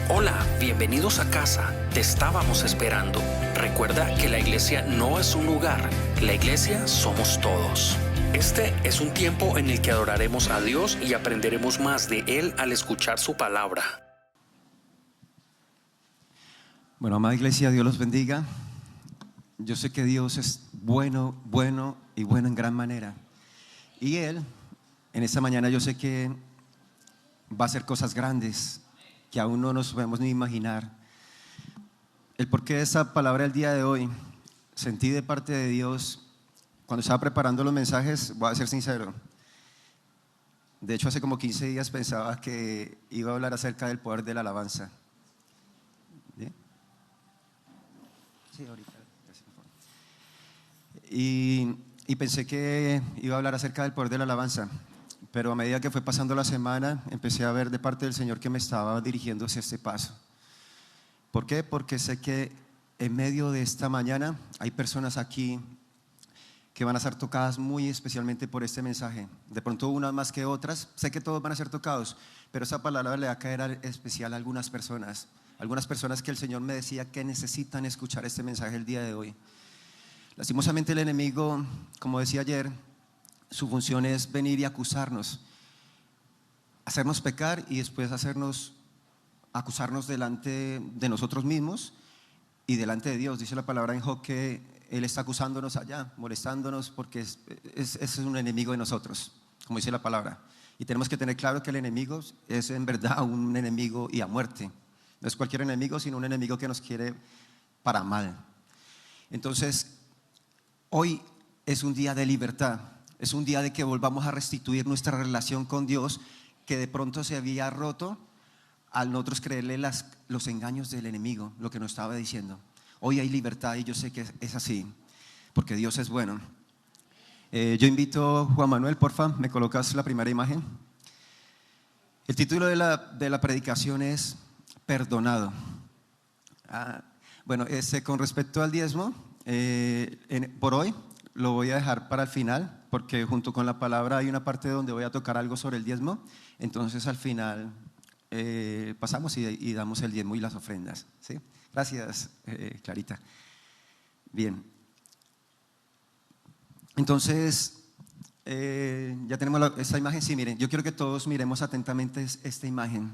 Hola, bienvenidos a casa. Te estábamos esperando. Recuerda que la iglesia no es un lugar, la iglesia somos todos. Este es un tiempo en el que adoraremos a Dios y aprenderemos más de Él al escuchar su palabra. Bueno, amada iglesia, Dios los bendiga. Yo sé que Dios es bueno y bueno en gran manera. Y Él, en esta mañana yo sé que va a hacer cosas grandes que aún no nos podemos ni imaginar. El porqué de esa palabra el día de hoy, sentí de parte de Dios cuando estaba preparando los mensajes, voy a ser sincero. De hecho, hace como 15 días pensaba que iba a hablar acerca del poder de la alabanza. ¿Sí? Sí, ahorita. Y pensé que iba a hablar acerca del poder de la alabanza, pero a medida que fue pasando la semana empecé a ver de parte del Señor que me estaba dirigiendo hacia este paso. ¿Por qué? Porque sé que en medio de esta mañana hay personas aquí que van a ser tocadas muy especialmente por este mensaje. De pronto unas más que otras, sé que todos van a ser tocados, pero esa palabra le va a caer especial a algunas personas que el Señor me decía que necesitan escuchar este mensaje el día de hoy. Lastimosamente el enemigo, como decía ayer, su función es venir y acusarnos, hacernos pecar y después acusarnos delante de nosotros mismos y delante de Dios. Dice la palabra en Job que Él está acusándonos allá, molestándonos porque es un enemigo de nosotros, como dice la palabra. Y tenemos que tener claro que el enemigo es en verdad un enemigo y a muerte. No es cualquier enemigo, sino un enemigo que nos quiere para mal. Entonces, hoy es un día de libertad, es un día de que volvamos a restituir nuestra relación con Dios que de pronto se había roto al nosotros creerle los engaños del enemigo, lo que nos estaba diciendo. Hoy hay libertad y yo sé que es así, porque Dios es bueno. Yo invito, Juan Manuel, porfa, me colocas la primera imagen. El título de la predicación es Perdonado. Bueno, con respecto al diezmo, por hoy lo voy a dejar para el final, porque junto con la palabra hay una parte donde voy a tocar algo sobre el diezmo. Entonces al final pasamos y damos el diezmo y las ofrendas, ¿sí? Gracias, Clarita. Bien, entonces ya tenemos esta imagen. Sí, miren, yo quiero que todos miremos atentamente esta imagen.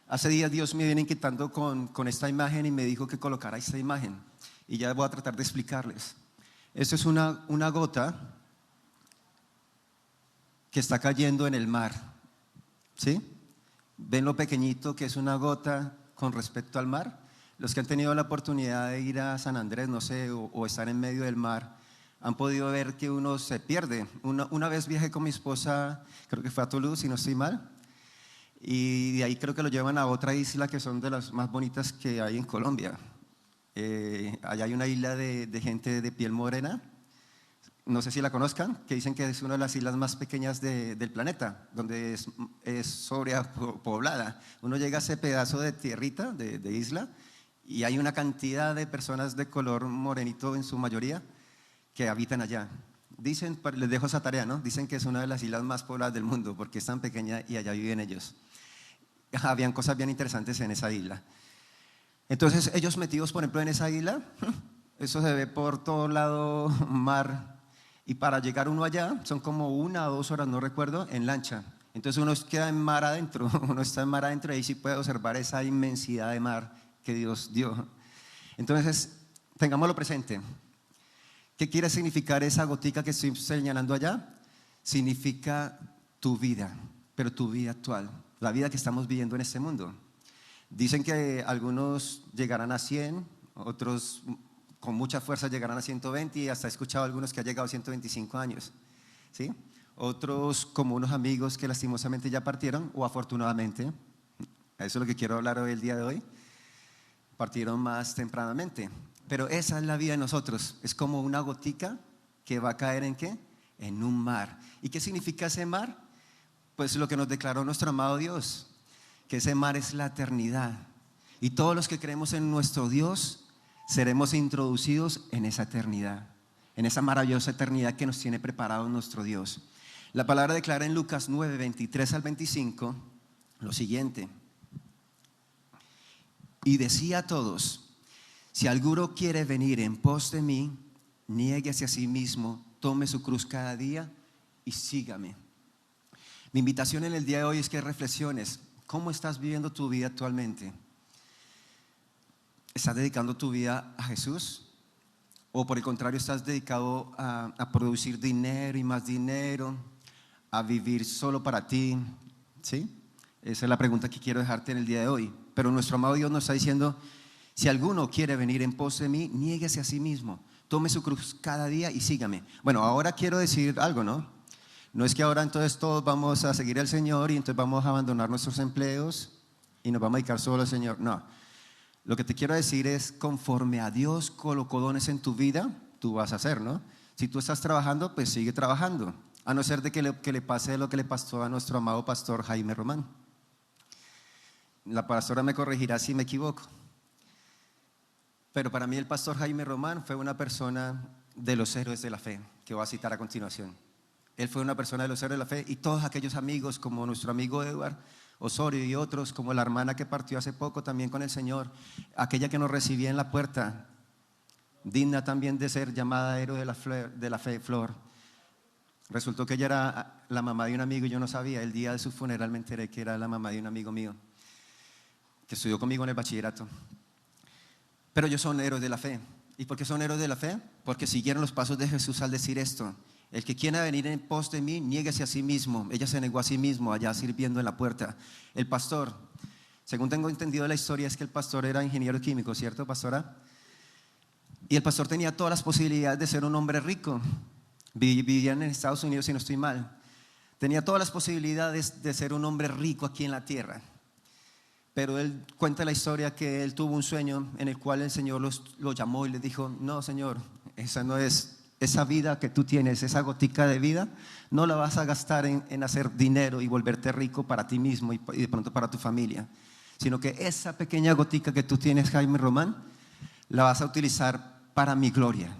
Hace días Dios me viene inquietando con esta imagen y me dijo que colocara esta imagen, y ya voy a tratar de explicarles. Esto es una gota que está cayendo en el mar, ¿sí? ¿Ven lo pequeñito que es una gota con respecto al mar? Los que han tenido la oportunidad de ir a San Andrés, no sé, o estar en medio del mar, han podido ver que uno se pierde. Una vez viajé con mi esposa, creo que fue a Toulouse, si no estoy mal, y de ahí creo que lo llevan a otra isla que son de las más bonitas que hay en Colombia. Allá hay una isla de gente de piel morena, no sé si la conozcan, que dicen que es una de las islas más pequeñas del planeta, donde es sobrepoblada. Uno llega a ese pedazo de tierrita, de isla, y hay una cantidad de personas de color morenito en su mayoría que habitan allá. Dicen, les dejo esa tarea, ¿no? Dicen que es una de las islas más pobladas del mundo porque es tan pequeña y allá viven ellos. Habían cosas bien interesantes en esa isla. Entonces ellos metidos, por ejemplo, en esa isla, eso se ve por todo lado mar, y para llegar uno allá son como 1 o 2 horas, no recuerdo, en lancha. Entonces uno queda en mar adentro, uno está en mar adentro y ahí sí puede observar esa inmensidad de mar que Dios dio. Entonces, tengámoslo presente. ¿Qué quiere significar esa gotica que estoy señalando allá? Significa tu vida, pero tu vida actual, la vida que estamos viviendo en este mundo. Dicen que algunos llegarán a 100, otros con mucha fuerza llegarán a 120, y hasta he escuchado algunos que han llegado a 125 años, ¿sí? Otros, como unos amigos que lastimosamente ya partieron, o afortunadamente, eso es lo que quiero hablar hoy, el día de hoy, partieron más tempranamente. Pero esa es la vida de nosotros, es como una gotica que va a caer ¿en qué? En un mar. ¿Y qué significa ese mar? Pues lo que nos declaró nuestro amado Dios, que ese mar es la eternidad, y todos los que creemos en nuestro Dios seremos introducidos en esa eternidad, en esa maravillosa eternidad que nos tiene preparado nuestro Dios. La palabra declara en Lucas 9, 23 al 25 lo siguiente: y decía a todos: si alguno quiere venir en pos de mí, niéguese a sí mismo, tome su cruz cada día y sígame. Mi invitación en el día de hoy es que reflexiones. ¿Cómo estás viviendo tu vida actualmente? ¿Estás dedicando tu vida a Jesús? ¿O por el contrario estás dedicado a producir dinero y más dinero, a vivir solo para ti? ¿Sí? Esa es la pregunta que quiero dejarte en el día de hoy. Pero nuestro amado Dios nos está diciendo: si alguno quiere venir en pos de mí, niéguese a sí mismo, tome su cruz cada día y sígame. Bueno, ahora quiero decir algo, ¿no? No es que ahora entonces todos vamos a seguir al Señor y entonces vamos a abandonar nuestros empleos y nos vamos a dedicar solo al Señor. No, lo que te quiero decir es: conforme a Dios colocó dones en tu vida, tú vas a hacer, ¿no? Si tú estás trabajando, pues sigue trabajando, a no ser de que le pase lo que le pasó a nuestro amado pastor Jaime Román. La pastora me corregirá si me equivoco, pero para mí el pastor Jaime Román fue una persona de los héroes de la fe, que voy a citar a continuación. Él fue una persona de los héroes de la fe, y todos aquellos amigos, como nuestro amigo Edward Osorio y otros, como la hermana que partió hace poco también con el Señor, aquella que nos recibía en la puerta, digna también de ser llamada héroe de la fe, Flor. Resultó que ella era la mamá de un amigo y yo no sabía. El día de su funeral me enteré que era la mamá de un amigo mío que estudió conmigo en el bachillerato. Pero ellos son héroes de la fe. ¿Y por qué son héroes de la fe? Porque siguieron los pasos de Jesús al decir esto: el que quiera venir en pos de mí, niéguese a sí mismo. Ella se negó a sí mismo allá sirviendo en la puerta. El pastor, según tengo entendido la historia, es que el pastor era ingeniero químico, ¿cierto, pastora? Y el pastor tenía todas las posibilidades de ser un hombre rico. Vivían en Estados Unidos, si no estoy mal. Tenía todas las posibilidades de ser un hombre rico aquí en la tierra. Pero él cuenta la historia que él tuvo un sueño en el cual el Señor lo llamó y le dijo: no, Señor, esa no es... Esa vida que tú tienes, esa gotica de vida, no la vas a gastar en hacer dinero y volverte rico para ti mismo y de pronto para tu familia, sino que esa pequeña gotica que tú tienes, Jaime Román, la vas a utilizar para mi gloria.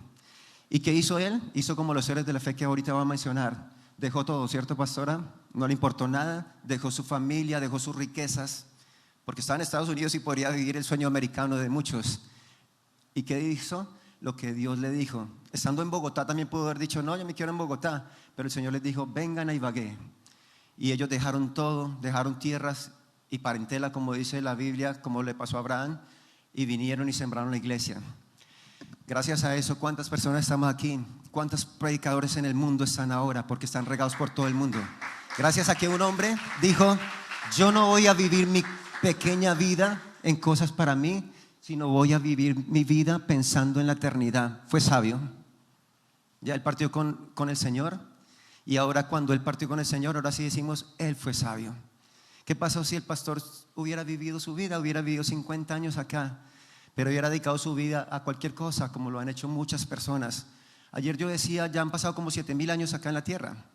¿Y qué hizo él? Hizo como los héroes de la fe que ahorita va a mencionar. Dejó todo, ¿cierto, pastora? No le importó nada, dejó su familia, dejó sus riquezas, porque estaba en Estados Unidos y podría vivir el sueño americano de muchos. ¿Y qué hizo? Lo que Dios le dijo. Estando en Bogotá también pudo haber dicho: no, yo me quiero en Bogotá, pero el Señor les dijo: vengan a Ibagué. Y ellos dejaron todo, dejaron tierras y parentela, como dice la Biblia, como le pasó a Abraham, y vinieron y sembraron la iglesia. Gracias a eso, ¿cuántas personas estamos aquí? ¿Cuántos predicadores en el mundo están ahora? Porque están regados por todo el mundo. Gracias a que un hombre dijo: yo no voy a vivir mi pequeña vida en cosas para mí, sino voy a vivir mi vida pensando en la eternidad. Fue sabio. Ya él partió con el Señor, y ahora cuando él partió con el Señor, ahora sí decimos: él fue sabio. ¿Qué pasó si el pastor hubiera vivido su vida? Hubiera vivido 50 años acá, pero hubiera dedicado su vida a cualquier cosa, como lo han hecho muchas personas. Ayer yo decía: ya han pasado como 7,000 años acá en la tierra,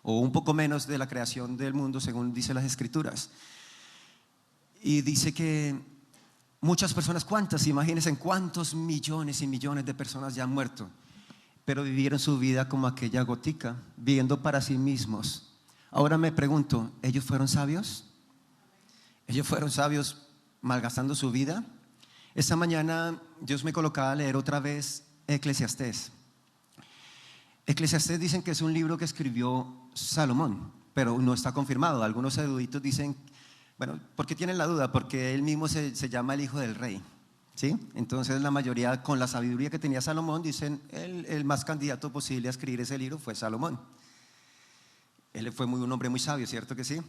o un poco menos de la creación del mundo, según dice las Escrituras. Y dice que muchas personas, ¿cuántas? Imagínense en cuántos millones y millones de personas ya han muerto, pero vivieron su vida como aquella gotica, viviendo para sí mismos. Ahora me pregunto: ¿ellos fueron sabios? ¿Ellos fueron sabios malgastando su vida? Esta mañana Dios me colocaba a leer otra vez Eclesiastés. Eclesiastés dicen que es un libro que escribió Salomón, pero no está confirmado. Algunos eruditos dicen, bueno, ¿por qué tienen la duda? Porque él mismo se llama el hijo del rey, ¿sí? Entonces la mayoría, con la sabiduría que tenía Salomón, dicen el más candidato posible a escribir ese libro fue Salomón. Él fue un hombre muy sabio, ¿cierto que sí?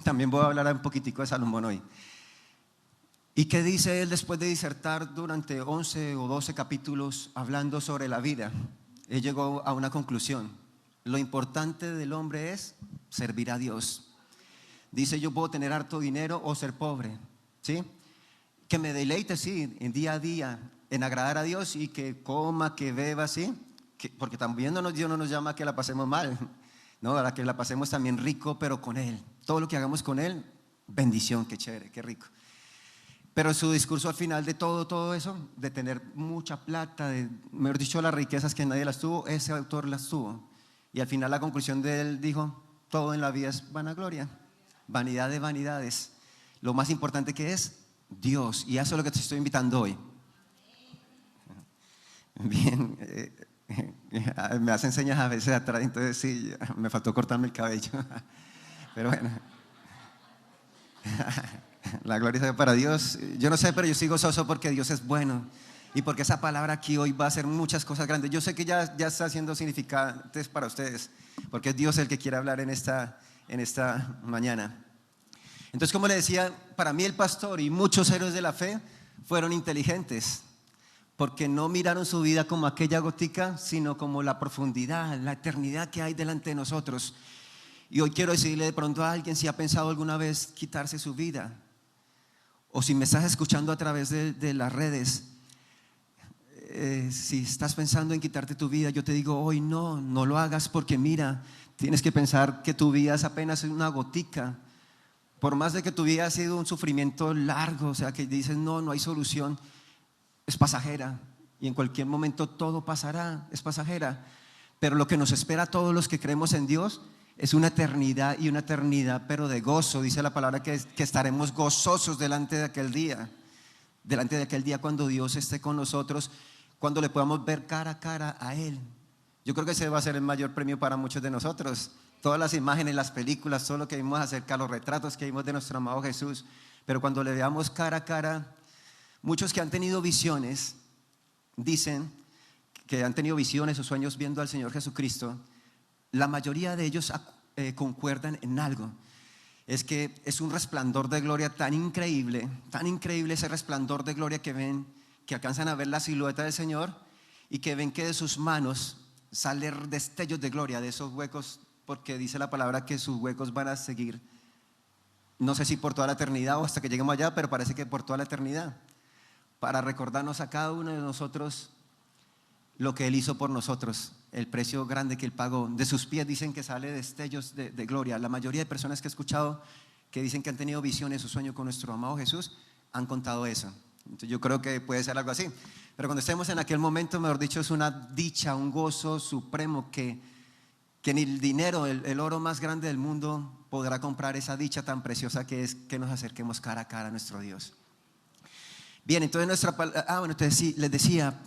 También voy a hablar un poquitico de Salomón hoy. ¿Y qué dice él después de disertar durante 11 o 12 capítulos hablando sobre la vida? Él llegó a una conclusión: lo importante del hombre es servir a Dios. Dice: yo puedo tener harto dinero o ser pobre, ¿sí? Que me deleite, sí, en día a día, en agradar a Dios, y que coma, que beba, ¿sí? Porque también Dios no nos llama a que la pasemos mal, ¿no? A que la pasemos también rico, pero con Él. Todo lo que hagamos con Él, bendición, qué chévere, qué rico. Pero su discurso al final de todo eso, de tener mucha plata, mejor dicho, las riquezas que nadie las tuvo, ese autor las tuvo. Y al final la conclusión de él dijo: todo en la vida es vanagloria, vanidad de vanidades. Lo más importante que es Dios. Y eso es lo que te estoy invitando hoy. Bien, me hacen señas a veces atrás, entonces sí, me faltó cortarme el cabello. Pero bueno, la gloria sea para Dios. Yo no sé, pero yo estoy gozoso porque Dios es bueno y porque esa palabra aquí hoy va a hacer muchas cosas grandes. Yo sé que ya está haciendo significantes para ustedes, porque es Dios el que quiere hablar en esta mañana. Entonces, como le decía, para mí el pastor y muchos héroes de la fe fueron inteligentes, porque no miraron su vida como aquella gotica, sino como la profundidad, la eternidad que hay delante de nosotros. Y hoy quiero decirle de pronto a alguien si ha pensado alguna vez quitarse su vida, o si me estás escuchando a través de las redes, si estás pensando en quitarte tu vida, yo te digo hoy no lo hagas, porque mira, tienes que pensar que tu vida es apenas una gotica. Por más de que tu vida ha sido un sufrimiento largo, o sea que dices no hay solución, es pasajera y en cualquier momento todo pasará, es pasajera. Pero lo que nos espera a todos los que creemos en Dios es una eternidad, y una eternidad pero de gozo. Dice la palabra que estaremos gozosos delante de aquel día cuando Dios esté con nosotros, cuando le podamos ver cara a cara a Él. Yo creo que ese va a ser el mayor premio para muchos de nosotros. Todas las imágenes, las películas, todo lo que vimos acerca, los retratos que vimos de nuestro amado Jesús, pero cuando le veamos cara a cara, muchos que han tenido visiones dicen que han tenido visiones o sueños viendo al Señor Jesucristo. La mayoría de ellos concuerdan en algo: es que es un resplandor de gloria tan increíble ese resplandor de gloria que ven, que alcanzan a ver la silueta del Señor, y que ven que de sus manos salen destellos de gloria de esos huecos, porque dice la palabra que sus huecos van a seguir, no sé si por toda la eternidad o hasta que lleguemos allá, pero parece que por toda la eternidad, para recordarnos a cada uno de nosotros lo que Él hizo por nosotros, el precio grande que Él pagó. De sus pies dicen que sale destellos de gloria. La mayoría de personas que he escuchado que dicen que han tenido visiones o sueños con nuestro amado Jesús han contado eso. Entonces yo creo que puede ser algo así. Pero cuando estemos en aquel momento, mejor dicho, es una dicha, un gozo supremo que ni el dinero, el oro más grande del mundo podrá comprar esa dicha tan preciosa que es que nos acerquemos cara a cara a nuestro Dios. Bien, entonces entonces sí, les decía,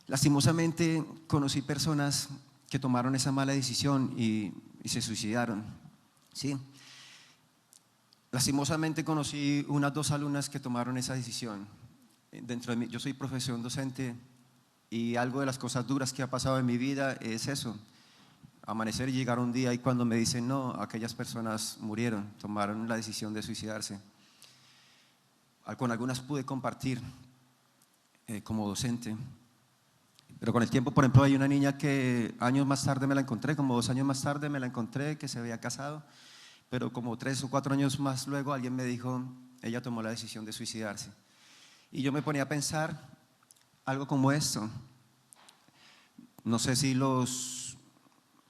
lastimosamente conocí personas que tomaron esa mala decisión y se suicidaron, ¿sí? Lastimosamente conocí unas 2 alumnas que tomaron esa decisión. Dentro de mí, yo soy profesor docente, y algo de las cosas duras que ha pasado en mi vida es eso: amanecer y llegar un día y cuando me dicen no, aquellas personas murieron, tomaron la decisión de suicidarse. Con algunas pude compartir como docente, pero con el tiempo, por ejemplo, hay una niña que años más tarde me la encontré, como 2 años más tarde me la encontré, que se había casado, pero como 3 o 4 años más luego alguien me dijo, ella tomó la decisión de suicidarse. Y yo me ponía a pensar algo como esto: no sé si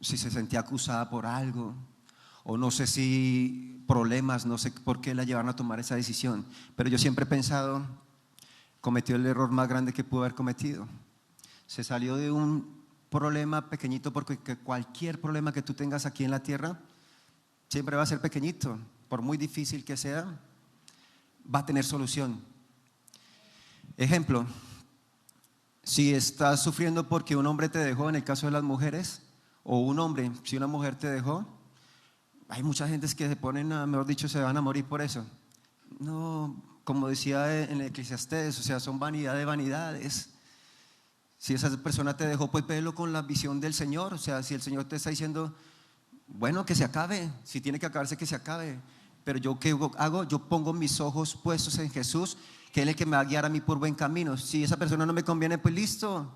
se sentía acusada por algo, o no sé si problemas, no sé por qué la llevaron a tomar esa decisión, pero yo siempre he pensado, cometió el error más grande que pudo haber cometido. Se salió de un problema pequeñito, porque cualquier problema que tú tengas aquí en la tierra siempre va a ser pequeñito, por muy difícil que sea, va a tener solución. Ejemplo, si estás sufriendo porque un hombre te dejó, en el caso de las mujeres, o un hombre, si una mujer te dejó, hay mucha gente que se ponen, mejor dicho, se van a morir por eso. No, como decía en el Eclesiastés, o sea, son vanidad de vanidades. Si esa persona te dejó, pues velo con la visión del Señor. O sea, si el Señor te está diciendo, bueno, que se acabe, si tiene que acabarse, que se acabe. Pero yo, ¿qué hago? Yo pongo mis ojos puestos en Jesús, que Él es el que me va a guiar a mí por buen camino. Si esa persona no me conviene, pues listo.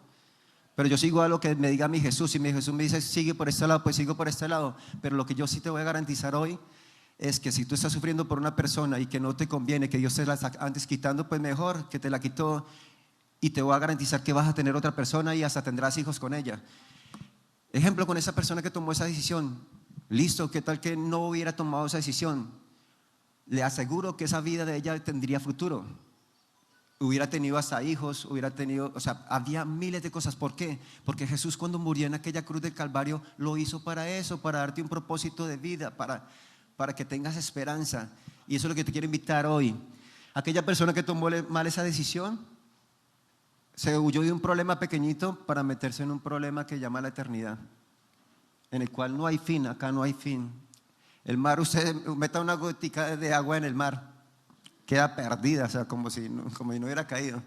Pero yo sigo a lo que me diga mi Jesús. Si mi Jesús me dice sigue por este lado, pues sigo por este lado. Pero lo que yo sí te voy a garantizar hoy es que si tú estás sufriendo por una persona y que no te conviene, que Dios te la está antes quitando, pues mejor que te la quitó, y te voy a garantizar que vas a tener otra persona y hasta tendrás hijos con ella. Ejemplo, con esa persona que tomó esa decisión, listo, ¿qué tal que no hubiera tomado esa decisión? Le aseguro que esa vida de ella tendría futuro. Hubiera tenido hasta hijos, hubiera tenido, o sea, había miles de cosas. ¿Por qué? Porque Jesús, cuando murió en aquella cruz del Calvario, lo hizo para eso, para darte un propósito de vida, para que tengas esperanza. Y eso es lo que te quiero invitar hoy, Aquella persona que tomó mal esa decisión se huyó de un problema pequeñito para meterse en un problema que llama la eternidad, en el cual no hay fin, acá no hay fin. El mar, usted meta una gotica de agua en el mar, queda perdida, o sea, como si no hubiera caído.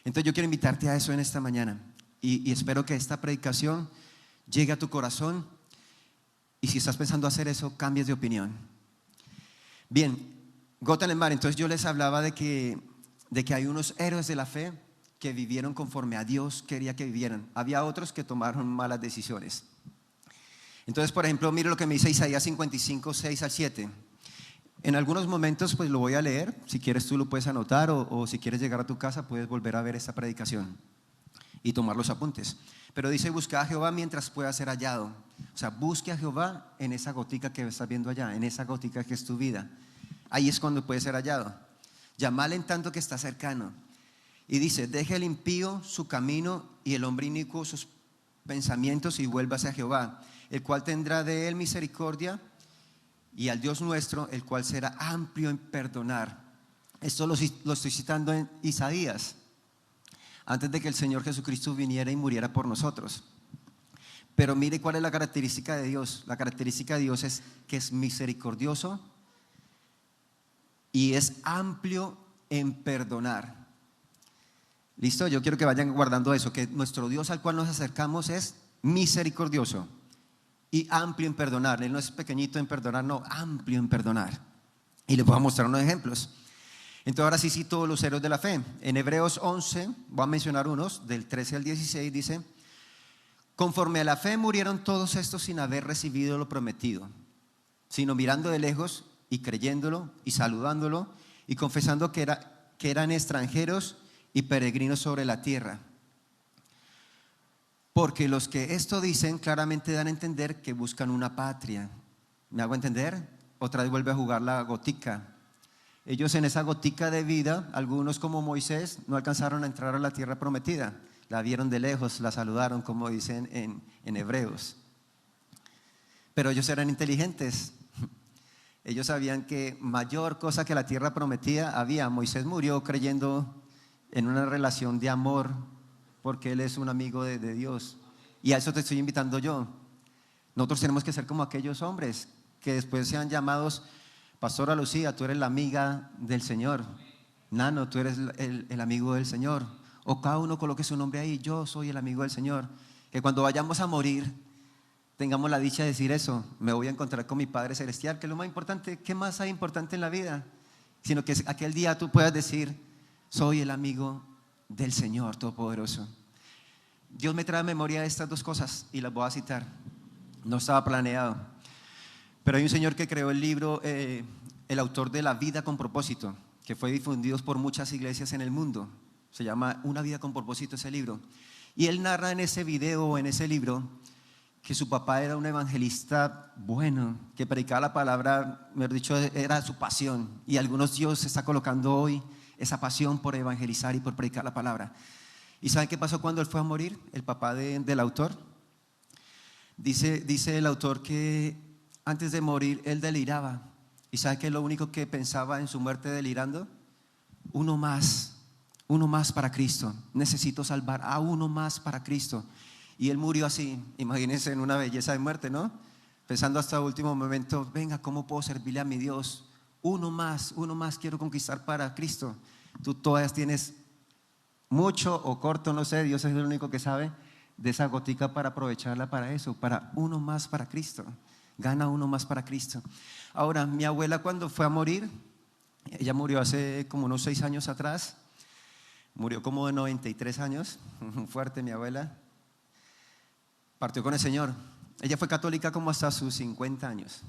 Entonces yo quiero invitarte a eso en esta mañana y espero que esta predicación llegue a tu corazón y si estás pensando hacer eso, cambies de opinión. Bien, gota en el mar. Entonces yo les hablaba de que hay unos héroes de la fe que vivieron conforme a Dios quería que vivieran. Había otros que tomaron malas decisiones. Entonces, por ejemplo, mire lo que me dice Isaías 55, 6 al 7. En algunos momentos pues lo voy a leer. Si quieres tú lo puedes anotar o si quieres llegar a tu casa puedes volver a ver esta predicación y tomar los apuntes. Pero dice: busca a Jehová mientras pueda ser hallado. O sea, busque a Jehová en esa gotica que estás viendo allá, en esa gotica que es tu vida. Ahí es cuando puede ser hallado. Llámale en tanto que está cercano. Y dice: deje el impío su camino y el hombre inicuo sus pensamientos y vuélvase a Jehová, el cual tendrá de él misericordia, y al Dios nuestro, el cual será amplio en perdonar. Esto lo estoy citando en Isaías, antes de que el Señor Jesucristo viniera y muriera por nosotros. Pero mire cuál es la característica de Dios. La característica de Dios es que es misericordioso y es amplio en perdonar. ¿Listo? Yo quiero que vayan guardando eso, que nuestro Dios al cual nos acercamos es misericordioso y amplio en perdonar. Él no es pequeñito en perdonar, no, amplio en perdonar. Y les voy a mostrar unos ejemplos. Entonces ahora sí cito los héroes de la fe. En Hebreos 11, voy a mencionar unos, del 13 al 16, dice: conforme a la fe murieron todos estos sin haber recibido lo prometido, sino mirando de lejos y creyéndolo y saludándolo y confesando que eran extranjeros y peregrinos sobre la tierra. Porque los que esto dicen claramente dan a entender que buscan una patria. ¿Me hago entender? Otra vez vuelve a jugar la gotica. Ellos en esa gotica de vida, algunos como Moisés, no alcanzaron a entrar a la tierra prometida. La vieron de lejos, la saludaron, como dicen en Hebreos. Pero ellos eran inteligentes. Ellos sabían que mayor cosa que la tierra prometida había. Moisés murió creyendo en una relación de amor, porque él es un amigo de Dios. Y a eso te estoy invitando yo. Nosotros tenemos que ser como aquellos hombres que después sean llamados: Pastora Lucía, tú eres la amiga del Señor. Nano, tú eres el amigo del Señor. O cada uno coloque su nombre ahí: yo soy el amigo del Señor. Que cuando vayamos a morir tengamos la dicha de decir eso: me voy a encontrar con mi Padre Celestial, que es lo más importante. ¿Qué más hay importante en la vida? Sino que aquel día tú puedas decir: soy el amigo del Señor Todopoderoso. Dios me trae a memoria estas dos cosas y las voy a citar. No estaba planeado, pero hay un señor que creó el libro, el autor de La vida con propósito, que fue difundido por muchas iglesias en el mundo. Se llama Una vida con propósito ese libro. Y él narra en ese video, en ese libro, que su papá era un evangelista bueno, que predicaba la palabra, mejor dicho, era su pasión. Y algunos Dios está colocando hoy esa pasión por evangelizar y por predicar la palabra. ¿Y saben qué pasó cuando él fue a morir? El papá del autor. Dice el autor que antes de morir él deliraba. ¿Y sabe qué es lo único que pensaba en su muerte delirando? Uno más para Cristo. Necesito salvar a uno más para Cristo. Y él murió así, imagínense, en una belleza de muerte, ¿no? Pensando hasta el último momento: venga, ¿cómo puedo servirle a mi Dios? Uno más quiero conquistar para Cristo. Tú todavía tienes mucho o corto, no sé, Dios es el único que sabe, de esa gotica para aprovecharla para eso, para uno más para Cristo. Gana uno más para Cristo. Ahora, mi abuela cuando fue a morir, ella murió hace como unos 6 años atrás, murió como de 93 años, fuerte mi abuela, partió con el Señor. Ella fue católica como hasta sus 50 años.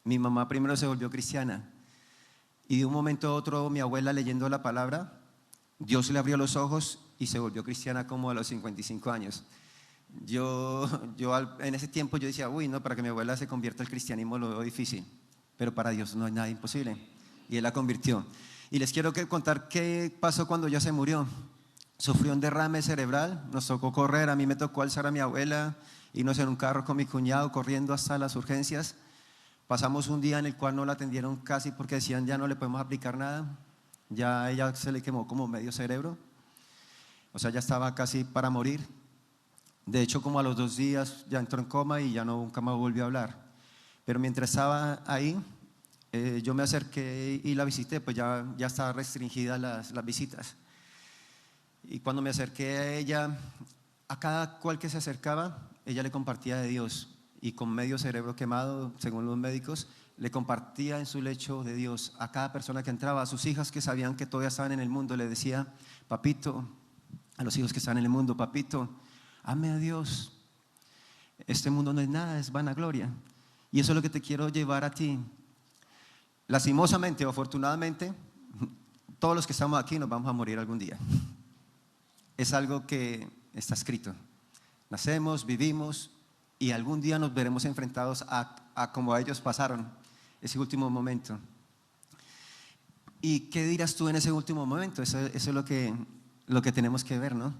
Mi mamá primero se volvió cristiana y de un momento a otro mi abuela, leyendo la palabra, Dios le abrió los ojos y se volvió cristiana como a los 55 años. Yo en ese tiempo yo decía: uy, no, para que mi abuela se convierta al cristianismo lo veo difícil, pero para Dios no hay nada imposible, y Él la convirtió. Y les quiero contar qué pasó cuando ella se murió. Sufrió un derrame cerebral, nos tocó correr, a mí me tocó alzar a mi abuela, irnos en un carro con mi cuñado corriendo hasta las urgencias, Pasamos un día en el cual no la atendieron casi porque decían ya no le podemos aplicar nada, ya a ella se le quemó como medio cerebro, o sea, ya estaba casi para morir. De hecho, como a los 2 días ya entró en coma y ya nunca más volvió a hablar. Pero mientras estaba ahí, yo me acerqué y la visité, pues ya estaban restringidas las visitas. Y cuando me acerqué a ella, a cada cual que se acercaba, ella le compartía de Dios. Y con medio cerebro quemado, según los médicos, le compartía en su lecho de Dios a cada persona que entraba. A sus hijas que sabían que todavía estaban en el mundo, le decía: papito, a los hijos que están en el mundo, papito, ame a Dios. Este mundo no es nada, es vanagloria. Y eso es lo que te quiero llevar a ti. Lastimosamente o afortunadamente, todos los que estamos aquí nos vamos a morir algún día. Es algo que está escrito. Nacemos, vivimos y algún día nos veremos enfrentados a como ellos pasaron ese último momento. ¿Y qué dirás tú en ese último momento? Eso es lo que tenemos que ver, ¿no?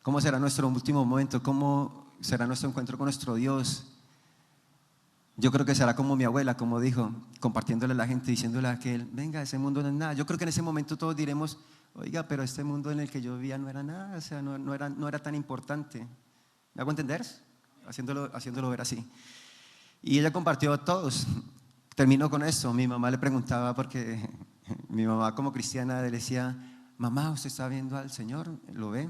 ¿Cómo será nuestro último momento? ¿Cómo será nuestro encuentro con nuestro Dios? Yo creo que será como mi abuela, como dijo, compartiéndole a la gente, diciéndole a aquel: venga, ese mundo no es nada. Yo creo que en ese momento todos diremos: oiga, pero este mundo en el que yo vivía no era nada, o sea, no era tan importante. ¿Me hago entender? Haciéndolo ver así. Y ella compartió a todos. Termino con esto. Mi mamá le preguntaba, porque mi mamá como cristiana le decía: mamá, ¿usted está viendo al Señor? ¿Lo ve?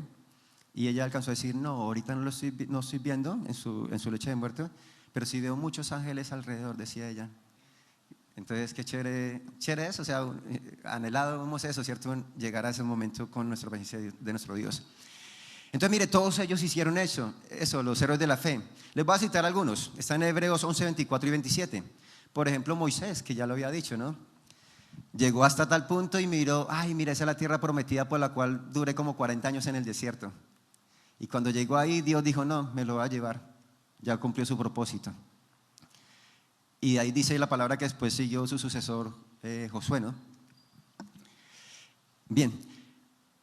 Y ella alcanzó a decir: no, ahorita no estoy viendo en su lecho de muerte, pero sí veo muchos ángeles alrededor, decía ella. Entonces, qué chévere eso, o sea, anhelábamos eso, ¿cierto? Llegar a ese momento con nuestra presencia de nuestro Dios. Entonces, mire, todos ellos hicieron eso, los héroes de la fe. Les voy a citar algunos, están en Hebreos 11, 24 y 27. Por ejemplo, Moisés, que ya lo había dicho, ¿no? Llegó hasta tal punto y miró: ay, mira, esa es la tierra prometida por la cual duré como 40 años en el desierto. Y cuando llegó ahí, Dios dijo: no, me lo va a llevar, ya cumplió su propósito. Y ahí dice la palabra que después siguió su sucesor, Josué, ¿no? Bien,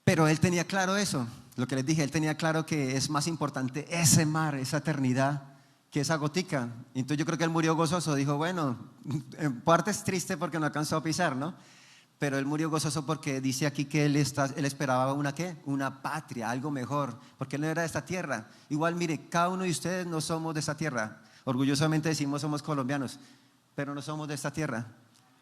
pero él tenía claro eso, lo que les dije, él tenía claro que es más importante ese mar, esa eternidad, que esa gotica. Entonces yo creo que él murió gozoso, dijo: bueno, en parte es triste porque no alcanzó a pisar, ¿no? Pero él murió gozoso porque dice aquí que él esperaba una ¿qué? Una patria, algo mejor, porque él no era de esta tierra. Igual, mire, cada uno de ustedes no somos de esta tierra. Orgullosamente decimos somos colombianos, pero no somos de esta tierra,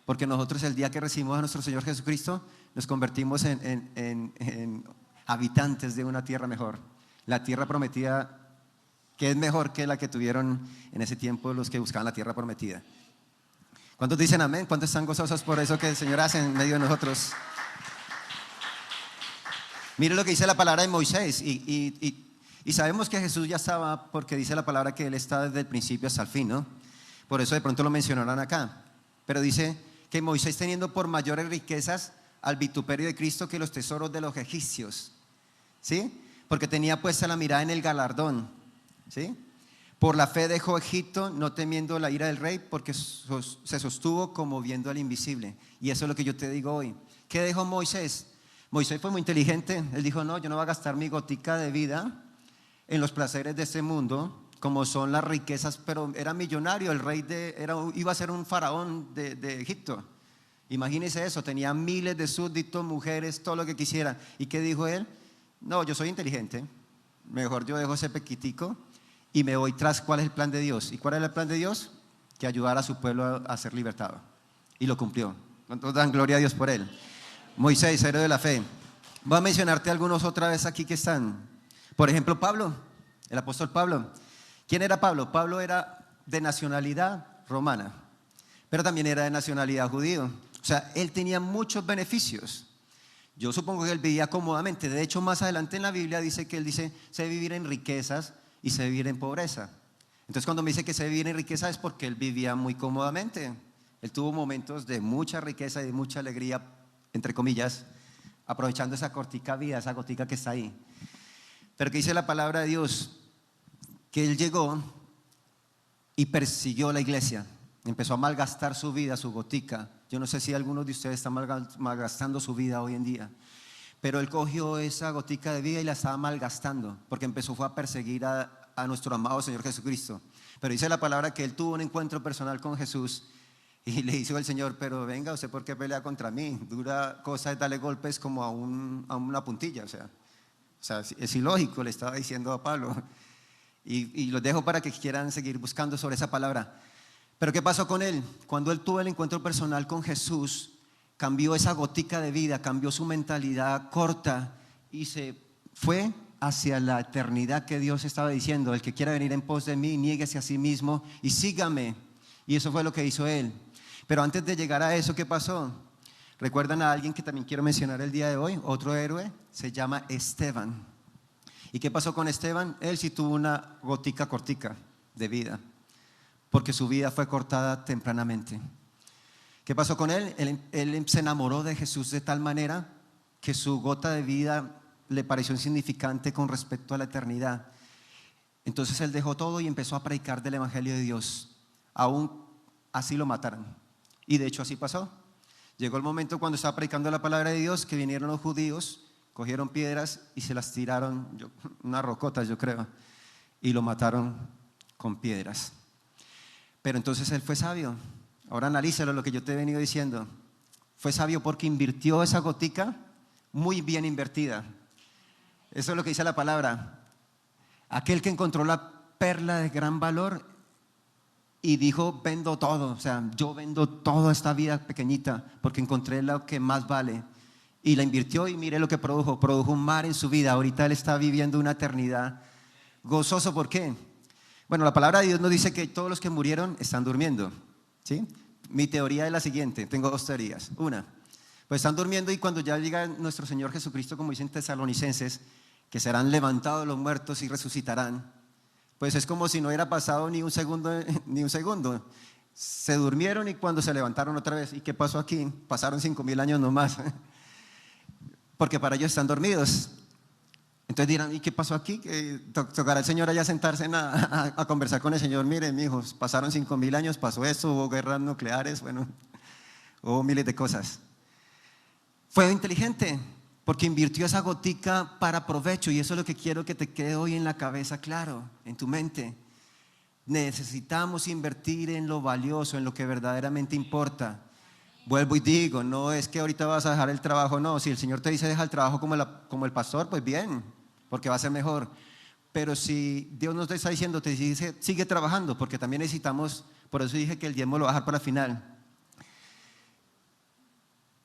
porque nosotros el día que recibimos a nuestro Señor Jesucristo nos convertimos en habitantes de una tierra mejor, la tierra prometida, que es mejor que la que tuvieron en ese tiempo los que buscaban la tierra prometida. ¿Cuántos dicen amén? ¿Cuántos están gozosos por eso que el Señor hace en medio de nosotros? Mire lo que dice la palabra de Moisés, y sabemos que Jesús ya estaba, porque dice la palabra que Él está desde el principio hasta el fin, ¿no? Por eso de pronto lo mencionarán acá. Pero dice que Moisés, teniendo por mayores riquezas al vituperio de Cristo que los tesoros de los egipcios, ¿sí? Porque tenía puesta la mirada en el galardón, ¿sí? Por la fe dejó Egipto, no temiendo la ira del rey, porque se sostuvo como viendo al invisible. Y eso es lo que yo te digo hoy. ¿Qué dejó Moisés? Moisés fue muy inteligente. Él dijo: no, yo no voy a gastar mi gotica de vida en los placeres de este mundo, como son las riquezas. Pero era millonario, el rey iba a ser un faraón de Egipto. Imagínese eso, tenía miles de súbditos, mujeres, todo lo que quisiera. ¿Y qué dijo él? No, yo soy inteligente, mejor yo dejo ese pequitico y me voy tras cuál es el plan de Dios. ¿Y cuál es el plan de Dios? Que ayudara a su pueblo a ser libertado. Y lo cumplió. ¿Cuántos dan gloria a Dios por él? Moisés, héroe de la fe. Voy a mencionarte algunos otra vez aquí que están. Por ejemplo, Pablo, el apóstol Pablo. ¿Quién era Pablo? Pablo era de nacionalidad romana, pero también era de nacionalidad judío. O sea, él tenía muchos beneficios. Yo supongo que él vivía cómodamente. De hecho, más adelante en la Biblia dice que él dice: sé vivir en riquezas y sé vivir en pobreza. Entonces, cuando me dice que sé vivir en riqueza, es porque él vivía muy cómodamente. Él tuvo momentos de mucha riqueza y de mucha alegría, entre comillas, aprovechando esa cortica vida, esa gotica que está ahí. Pero que dice la palabra de Dios que él llegó y persiguió la iglesia, empezó a malgastar su vida, su gotica. Yo no sé si algunos de ustedes están malgastando su vida hoy en día, pero él cogió esa gotica de vida y la estaba malgastando, porque fue a perseguir a nuestro amado Señor Jesucristo. Pero dice la palabra que él tuvo un encuentro personal con Jesús y le dijo el Señor, pero venga, ¿usted por qué pelea contra mí? Dura cosa es darle golpes como a una puntilla, o sea, es ilógico, le estaba diciendo a Pablo. Y los dejo para que quieran seguir buscando sobre esa palabra. Pero ¿qué pasó con él? Cuando él tuvo el encuentro personal con Jesús, cambió esa gotica de vida, cambió su mentalidad corta y se fue hacia la eternidad que Dios estaba diciendo. El que quiera venir en pos de mí, niéguese a sí mismo y sígame. Y eso fue lo que hizo él. Pero antes de llegar a eso, ¿qué pasó? ¿Recuerdan a alguien que también quiero mencionar el día de hoy? Otro héroe, se llama Esteban. ¿Y qué pasó con Esteban? Él sí tuvo una gotica cortica de vida, porque su vida fue cortada tempranamente. ¿Qué pasó con él? Él se enamoró de Jesús de tal manera que su gota de vida le pareció insignificante con respecto a la eternidad. Entonces él dejó todo y empezó a predicar del evangelio de Dios, aún así lo mataron. Y de hecho así pasó. Llegó el momento cuando estaba predicando la palabra de Dios que vinieron los judíos, cogieron piedras y se las tiraron, unas rocotas yo creo, y lo mataron con piedras. Pero entonces él fue sabio. Ahora analízalo lo que yo te he venido diciendo. Fue sabio porque invirtió esa gotica muy bien invertida. Eso es lo que dice la palabra. Aquel que encontró la perla de gran valor y dijo, vendo todo, o sea, yo vendo toda esta vida pequeñita porque encontré lo que más vale. Y la invirtió y mire lo que produjo un mar en su vida. Ahorita él está viviendo una eternidad gozoso. ¿Por qué? Bueno, la palabra de Dios nos dice que todos los que murieron están durmiendo, ¿sí? Mi teoría es la siguiente, tengo dos teorías. Una, pues están durmiendo y cuando ya llega nuestro Señor Jesucristo, como dicen Tesalonicenses, que serán levantados los muertos y resucitarán, pues es como si no hubiera pasado ni un segundo, ni un segundo. Se durmieron y cuando se levantaron otra vez. ¿Y qué pasó aquí? Pasaron 5,000 años nomás. Porque para ellos están dormidos. Entonces dirán, ¿y qué pasó aquí? Tocará el Señor allá sentarse a conversar con el Señor. Miren, mijos, pasaron 5,000 años, pasó esto, hubo guerras nucleares, bueno, hubo miles de cosas. Fue inteligente porque invirtió esa gotica para provecho, y eso es lo que quiero que te quede hoy en la cabeza, claro, en tu mente. Necesitamos invertir en lo valioso, en lo que verdaderamente importa. Vuelvo y digo, no es que ahorita vas a dejar el trabajo, no. Si el Señor te dice deja el trabajo como el pastor, pues bien, porque va a ser mejor. Pero si Dios nos está diciendo, te dice sigue trabajando, porque también necesitamos, por eso dije que el diezmo lo va a dejar para el final.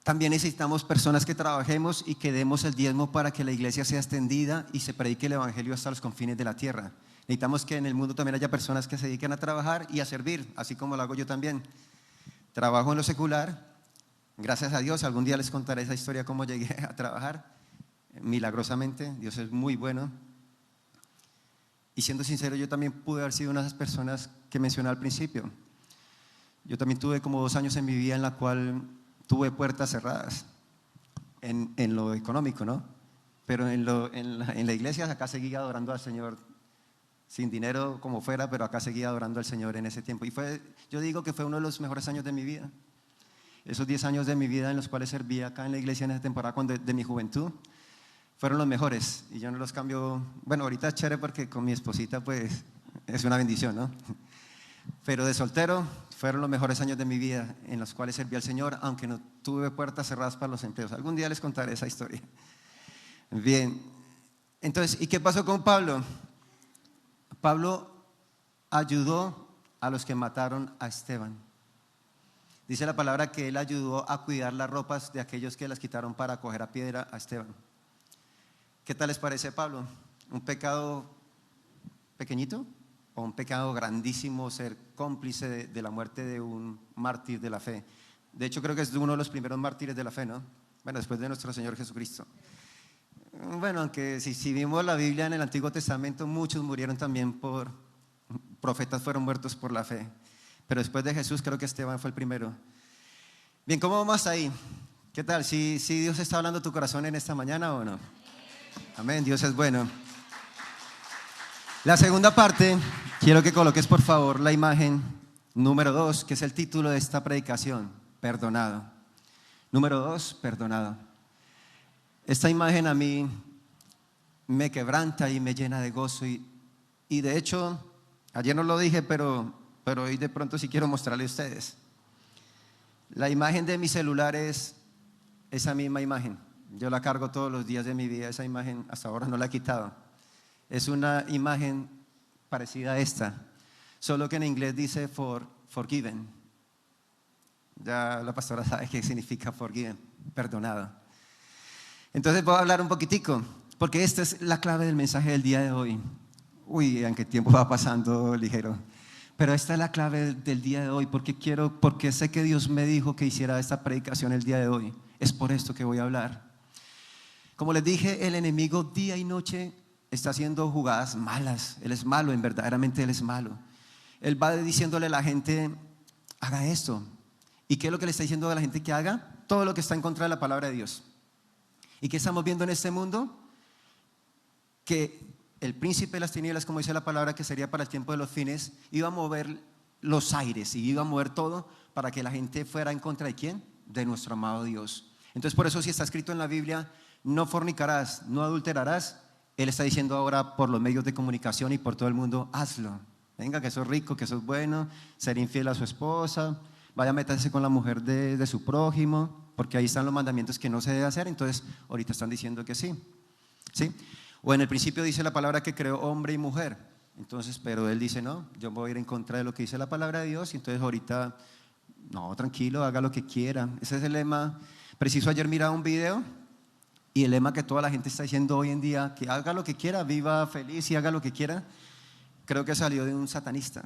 También necesitamos personas que trabajemos y que demos el diezmo para que la iglesia sea extendida y se predique el evangelio hasta los confines de la tierra. Necesitamos que en el mundo también haya personas que se dediquen a trabajar y a servir, así como lo hago yo también. Trabajo en lo secular, gracias a Dios, algún día les contaré esa historia, cómo llegué a trabajar, milagrosamente, Dios es muy bueno. Y siendo sincero, yo también pude haber sido una de esas personas que mencioné al principio. Yo también tuve como 2 años en mi vida en la cual tuve puertas cerradas, en lo económico, ¿no? Pero en la iglesia acá seguía adorando al Señor, sin dinero como fuera, pero acá seguía adorando al Señor en ese tiempo. Y yo digo que fue uno de los mejores años de mi vida. Esos 10 años de mi vida en los cuales serví acá en la iglesia en esa temporada de mi juventud, fueron los mejores. Y yo no los cambio. Bueno, ahorita es chévere porque con mi esposita pues es una bendición, ¿no? Pero de soltero fueron los mejores años de mi vida en los cuales serví al Señor, aunque no tuve puertas cerradas para los empleos. Algún día les contaré esa historia. Bien, entonces, ¿y qué pasó con Pablo? Pablo ayudó a los que mataron a Esteban. Dice la palabra que él ayudó a cuidar las ropas de aquellos que las quitaron para coger a piedra a Esteban. ¿Qué tal les parece, Pablo? ¿Un pecado pequeñito o un pecado grandísimo ser cómplice de la muerte de un mártir de la fe? De hecho, creo que es uno de los primeros mártires de la fe, ¿no? Bueno, después de nuestro Señor Jesucristo. Bueno, aunque si vimos la Biblia en el Antiguo Testamento, muchos murieron también profetas fueron muertos por la fe. Pero después de Jesús creo que Esteban fue el primero. Bien, ¿cómo vamos ahí? ¿Qué tal? ¿Si Dios está hablando a tu corazón en esta mañana o no? Amén, Dios es bueno. La segunda parte, quiero que coloques por favor la imagen número 2, que es el título de esta predicación, perdonado. Número 2, perdonado. Esta imagen a mí me quebranta y me llena de gozo y de hecho Ayer no lo dije, pero hoy de pronto sí quiero mostrarle a ustedes. La imagen de mi celular es esa misma imagen. Yo la cargo todos los días de mi vida, esa imagen hasta ahora no la he quitado. Es una imagen parecida a esta, solo que en inglés dice forgiven. Ya la pastora sabe qué significa forgiven, perdonado. Entonces voy a hablar un poquitico, porque esta es la clave del mensaje del día de hoy. Uy, aunque el tiempo va pasando ligero. Pero esta es la clave del día de hoy, porque sé que Dios me dijo que hiciera esta predicación el día de hoy. Es por esto que voy a hablar. Como les dije, el enemigo día y noche está haciendo jugadas malas. Él es malo, verdaderamente él es malo. Él va diciéndole a la gente, haga esto. ¿Y qué es lo que le está diciendo a la gente que haga? Todo lo que está en contra de la palabra de Dios. ¿Y qué estamos viendo en este mundo? Que el príncipe de las tinieblas, como dice la palabra, que sería para el tiempo de los fines, iba a mover los aires y iba a mover todo para que la gente fuera en contra de ¿quién? De nuestro amado Dios. Entonces por eso si está escrito en la Biblia, no fornicarás, no adulterarás, Él está diciendo ahora por los medios de comunicación y por todo el mundo, hazlo. Venga, que eso es rico, que eso es bueno, ser infiel a su esposa, vaya a meterse con la mujer de su prójimo, porque ahí están los mandamientos que no se debe hacer. Entonces ahorita están diciendo que sí, ¿sí? O en el principio dice la palabra que creó hombre y mujer. Entonces, pero él dice, no, yo voy a ir en contra de lo que dice la palabra de Dios. Y entonces ahorita, no, tranquilo, haga lo que quiera. Ese es el lema. Preciso ayer miraba un video y el lema que toda la gente está diciendo hoy en día, que haga lo que quiera, viva feliz y haga lo que quiera. Creo que salió de un satanista.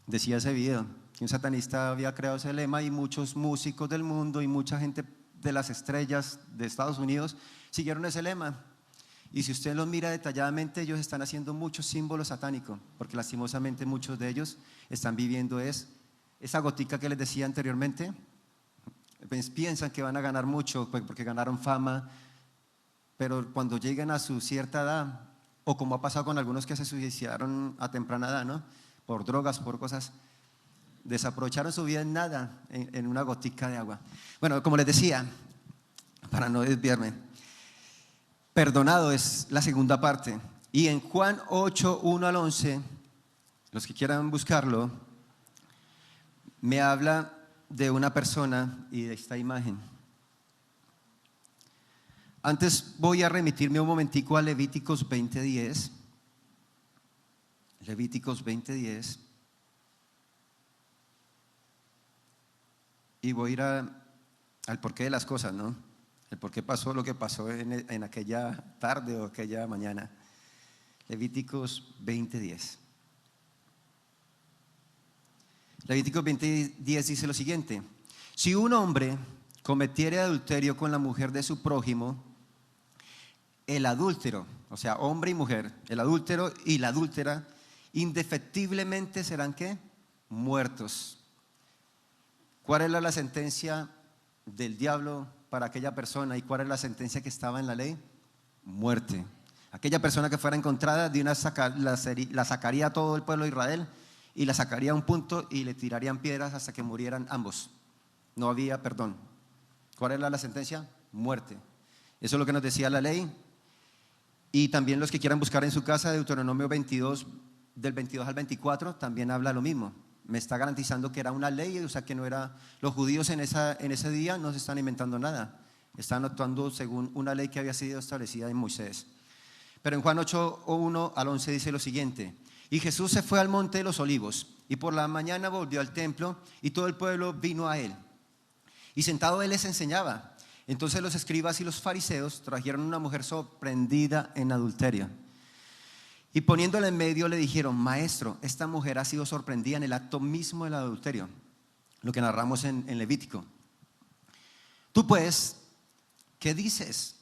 Decía ese video, que un satanista había creado ese lema y muchos músicos del mundo y mucha gente de las estrellas de Estados Unidos siguieron ese lema. Y si usted los mira detalladamente, ellos están haciendo muchos símbolos satánicos, porque lastimosamente muchos de ellos están viviendo esa gotica que les decía anteriormente. Piensan que van a ganar mucho porque ganaron fama, pero cuando lleguen a su cierta edad, o como ha pasado con algunos que se suicidaron a temprana edad, ¿no? Por drogas, por cosas, desaprovecharon su vida en nada, en una gotica de agua. Bueno, como les decía, para no desviarme, perdonado es la segunda parte. Y en Juan 8, 1 al 11, los que quieran buscarlo, me habla de una persona y de esta imagen. Antes voy a remitirme un momentico a Levíticos 20:10. Levíticos 20:10. Y voy a ir al porqué de las cosas, ¿no? El por qué pasó lo que pasó en aquella tarde o aquella mañana. Levíticos 20:10. Levíticos 20:10 dice lo siguiente: si un hombre cometiere adulterio con la mujer de su prójimo, el adúltero, o sea, hombre y mujer, el adúltero y la adúltera, indefectiblemente serán ¿qué? Muertos. ¿Cuál era la sentencia del diablo para aquella persona y cuál era la sentencia que estaba en la ley? Muerte. Aquella persona que fuera encontrada la sacaría a todo el pueblo de Israel y la sacaría a un punto y le tirarían piedras hasta que murieran ambos. No había perdón. ¿Cuál era la sentencia? Muerte. Eso es lo que nos decía la ley. Y también los que quieran buscar en su casa, Deuteronomio 22, del 22 al 24, también habla lo mismo. Me está garantizando que era una ley, o sea que no era, los judíos en ese día no se están inventando nada, están actuando según una ley que había sido establecida en Moisés. Pero en Juan 8, 1 al 11 dice lo siguiente: y Jesús se fue al monte de los olivos y por la mañana volvió al templo y todo el pueblo vino a él. Y sentado él les enseñaba. Entonces los escribas y los fariseos trajeron una mujer sorprendida en adulterio. Y poniéndola en medio le dijeron: maestro, esta mujer ha sido sorprendida en el acto mismo del adulterio. Lo que narramos en Levítico. Tú pues, ¿qué dices?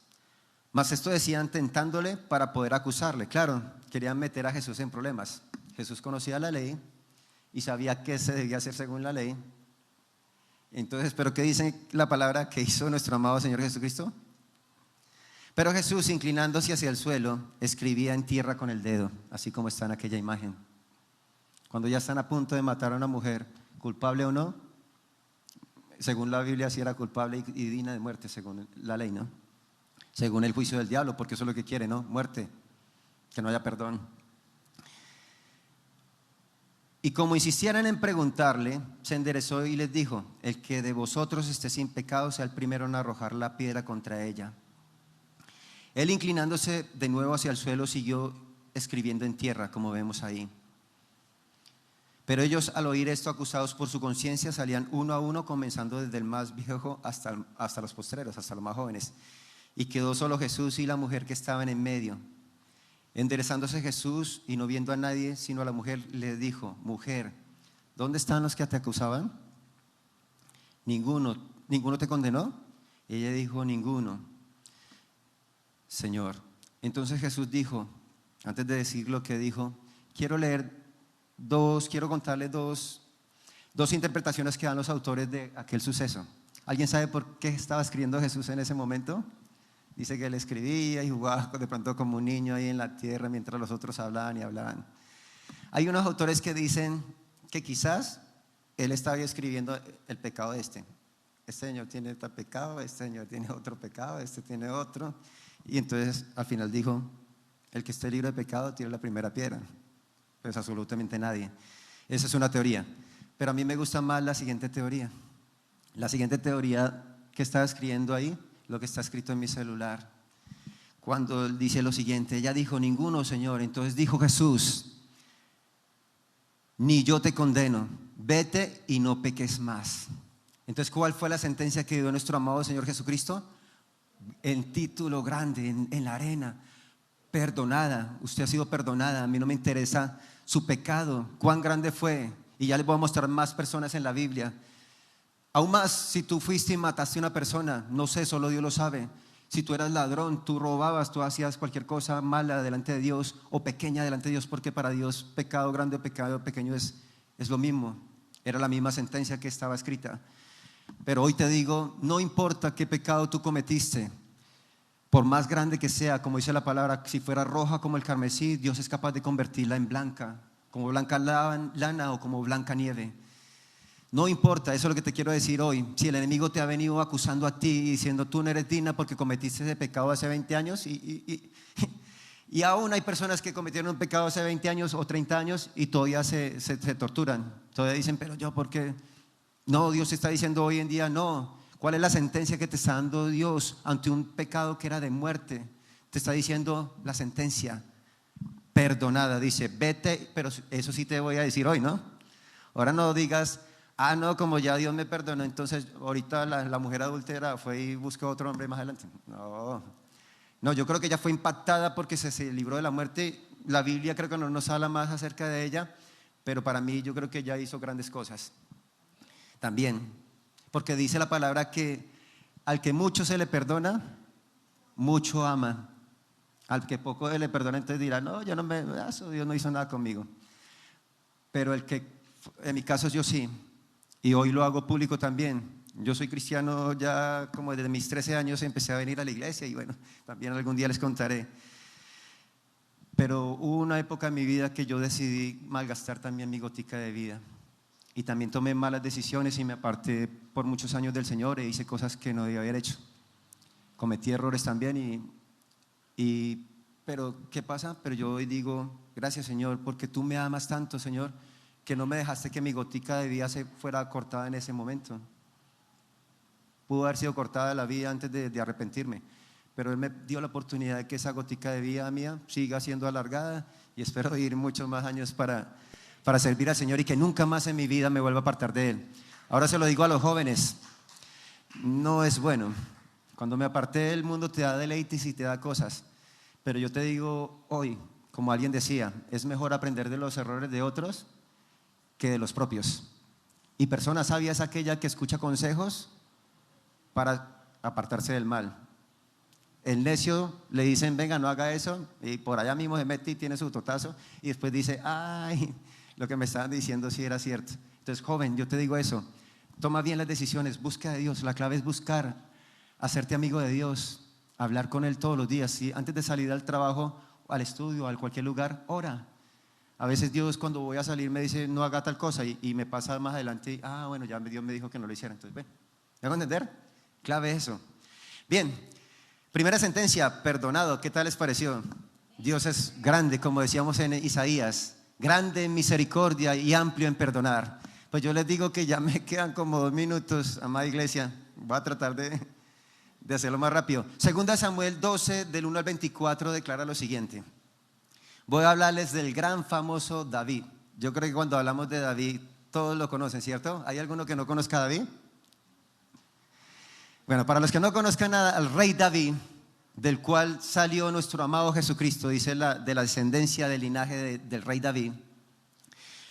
Mas esto decían tentándole para poder acusarle. Claro, querían meter a Jesús en problemas. Jesús conocía la ley y sabía qué se debía hacer según la ley. Entonces, ¿pero qué dice la palabra que hizo nuestro amado Señor Jesucristo? Pero Jesús, inclinándose hacia el suelo, escribía en tierra con el dedo, así como está en aquella imagen. Cuando ya están a punto de matar a una mujer, culpable o no, según la Biblia sí era culpable y digna de muerte, según la ley, ¿no? Según el juicio del diablo, porque eso es lo que quiere, ¿no? Muerte, que no haya perdón. Y como insistieran en preguntarle, se enderezó y les dijo: el que de vosotros esté sin pecado sea el primero en arrojar la piedra contra ella. Él, inclinándose de nuevo hacia el suelo, siguió escribiendo en tierra, como vemos ahí. Pero ellos, al oír esto, acusados por su conciencia, salían uno a uno, comenzando desde el más viejo hasta los postreros, hasta los más jóvenes. Y quedó solo Jesús y la mujer que estaban en medio. Enderezándose Jesús y no viendo a nadie sino a la mujer, le dijo: mujer, ¿dónde están los que te acusaban? ¿Ninguno te condenó? Y ella dijo: ninguno, Señor. Entonces Jesús dijo, antes de decir lo que dijo, quiero contarles dos interpretaciones que dan los autores de aquel suceso. ¿Alguien sabe por qué estaba escribiendo Jesús en ese momento? Dice que él escribía y jugaba de pronto como un niño ahí en la tierra mientras los otros hablaban y hablaban. Hay unos autores que dicen que quizás él estaba escribiendo el pecado de este. Este señor tiene este pecado, este señor tiene otro pecado, este tiene otro. Y entonces al final dijo: el que esté libre de pecado tire la primera piedra. Pues absolutamente nadie. Esa es una teoría. Pero a mí me gusta más la siguiente teoría. La siguiente teoría que estaba escribiendo ahí, lo que está escrito en mi celular, cuando él dice lo siguiente: ella dijo: ninguno, Señor. Entonces dijo Jesús: ni yo te condeno, vete y no peques más. Entonces, ¿cuál fue la sentencia que dio nuestro amado Señor Jesucristo? En título grande, en la arena: perdonada, usted ha sido perdonada. A mí no me interesa su pecado, cuán grande fue. Y ya les voy a mostrar más personas en la Biblia. Aún más, si tú fuiste y mataste a una persona, no sé, solo Dios lo sabe. Si tú eras ladrón, tú robabas, tú hacías cualquier cosa mala delante de Dios o pequeña delante de Dios, porque para Dios pecado grande o pecado pequeño es lo mismo. Era la misma sentencia que estaba escrita. Pero hoy te digo, no importa qué pecado tú cometiste, por más grande que sea, como dice la palabra, si fuera roja como el carmesí, Dios es capaz de convertirla en blanca, como blanca lana o como blanca nieve. No importa, eso es lo que te quiero decir hoy. Si el enemigo te ha venido acusando a ti y diciendo: tú no eres digna porque cometiste ese pecado hace 20 años y aún hay personas que cometieron un pecado hace 20 años o 30 años y todavía se torturan. Todavía dicen: pero yo, ¿por qué? No, Dios te está diciendo hoy en día: no. ¿Cuál es la sentencia que te está dando Dios ante un pecado que era de muerte? Te está diciendo la sentencia: perdonada. Dice: vete, pero eso sí te voy a decir hoy, ¿no? Ahora no digas: ah, no, como ya Dios me perdonó, entonces ahorita la mujer adúltera fue y buscó otro hombre más adelante. No, yo creo que ella fue impactada porque se libró de la muerte. La Biblia creo que no nos habla más acerca de ella, pero para mí yo creo que ella hizo grandes cosas también, porque dice la palabra que al que mucho se le perdona, mucho ama. Al que poco se le perdona, entonces dirá: no, yo no me, eso, Dios no hizo nada conmigo. Pero el que, en mi caso yo sí, y hoy lo hago público también. Yo soy cristiano ya como desde mis 13 años, empecé a venir a la iglesia y bueno, también algún día les contaré. Pero hubo una época en mi vida que yo decidí malgastar también mi gotica de vida. Y también tomé malas decisiones y me aparté por muchos años del Señor e hice cosas que no debía haber hecho. Cometí errores también pero ¿qué pasa? Pero yo hoy digo: gracias, Señor, porque tú me amas tanto, Señor, que no me dejaste que mi gotica de vida se fuera cortada en ese momento. Pudo haber sido cortada la vida antes de arrepentirme, pero Él me dio la oportunidad de que esa gotica de vida mía siga siendo alargada y espero vivir muchos más años para servir al Señor y que nunca más en mi vida me vuelva a apartar de Él. Ahora se lo digo a los jóvenes: no es bueno. Cuando me aparté, el mundo te da deleites y te da cosas, pero yo te digo hoy, como alguien decía, es mejor aprender de los errores de otros que de los propios. Y persona sabia es aquella que escucha consejos para apartarse del mal. El necio le dicen: venga, no haga eso, y por allá mismo se mete y tiene su totazo y después dice: ay, lo que me estaban diciendo sí era cierto. Entonces, joven, yo te digo eso: toma bien las decisiones, busca a Dios. La clave es buscar, hacerte amigo de Dios, hablar con Él todos los días. ¿Sí? Antes de salir al trabajo, al estudio, a cualquier lugar, ora. A veces Dios, cuando voy a salir, me dice: no haga tal cosa, y me pasa más adelante y, bueno, ya Dios me dijo que no lo hiciera. Entonces, ¿me hago entender? Clave eso. Bien, primera sentencia: perdonado. ¿Qué tal les pareció? Dios es grande, como decíamos en Isaías. grande en misericordia y amplio en perdonar. Pues yo les digo que ya me quedan como 2 minutos, amada iglesia. Voy a tratar de hacerlo más rápido. Segunda Samuel 12, del 1 al 24, declara lo siguiente. Voy a hablarles del gran famoso David. Yo creo que cuando hablamos de David, todos lo conocen, ¿cierto? ¿Hay alguno que no conozca a David? Bueno, para los que no conozcan al rey David, del cual salió nuestro amado Jesucristo, dice de la descendencia del linaje del rey David.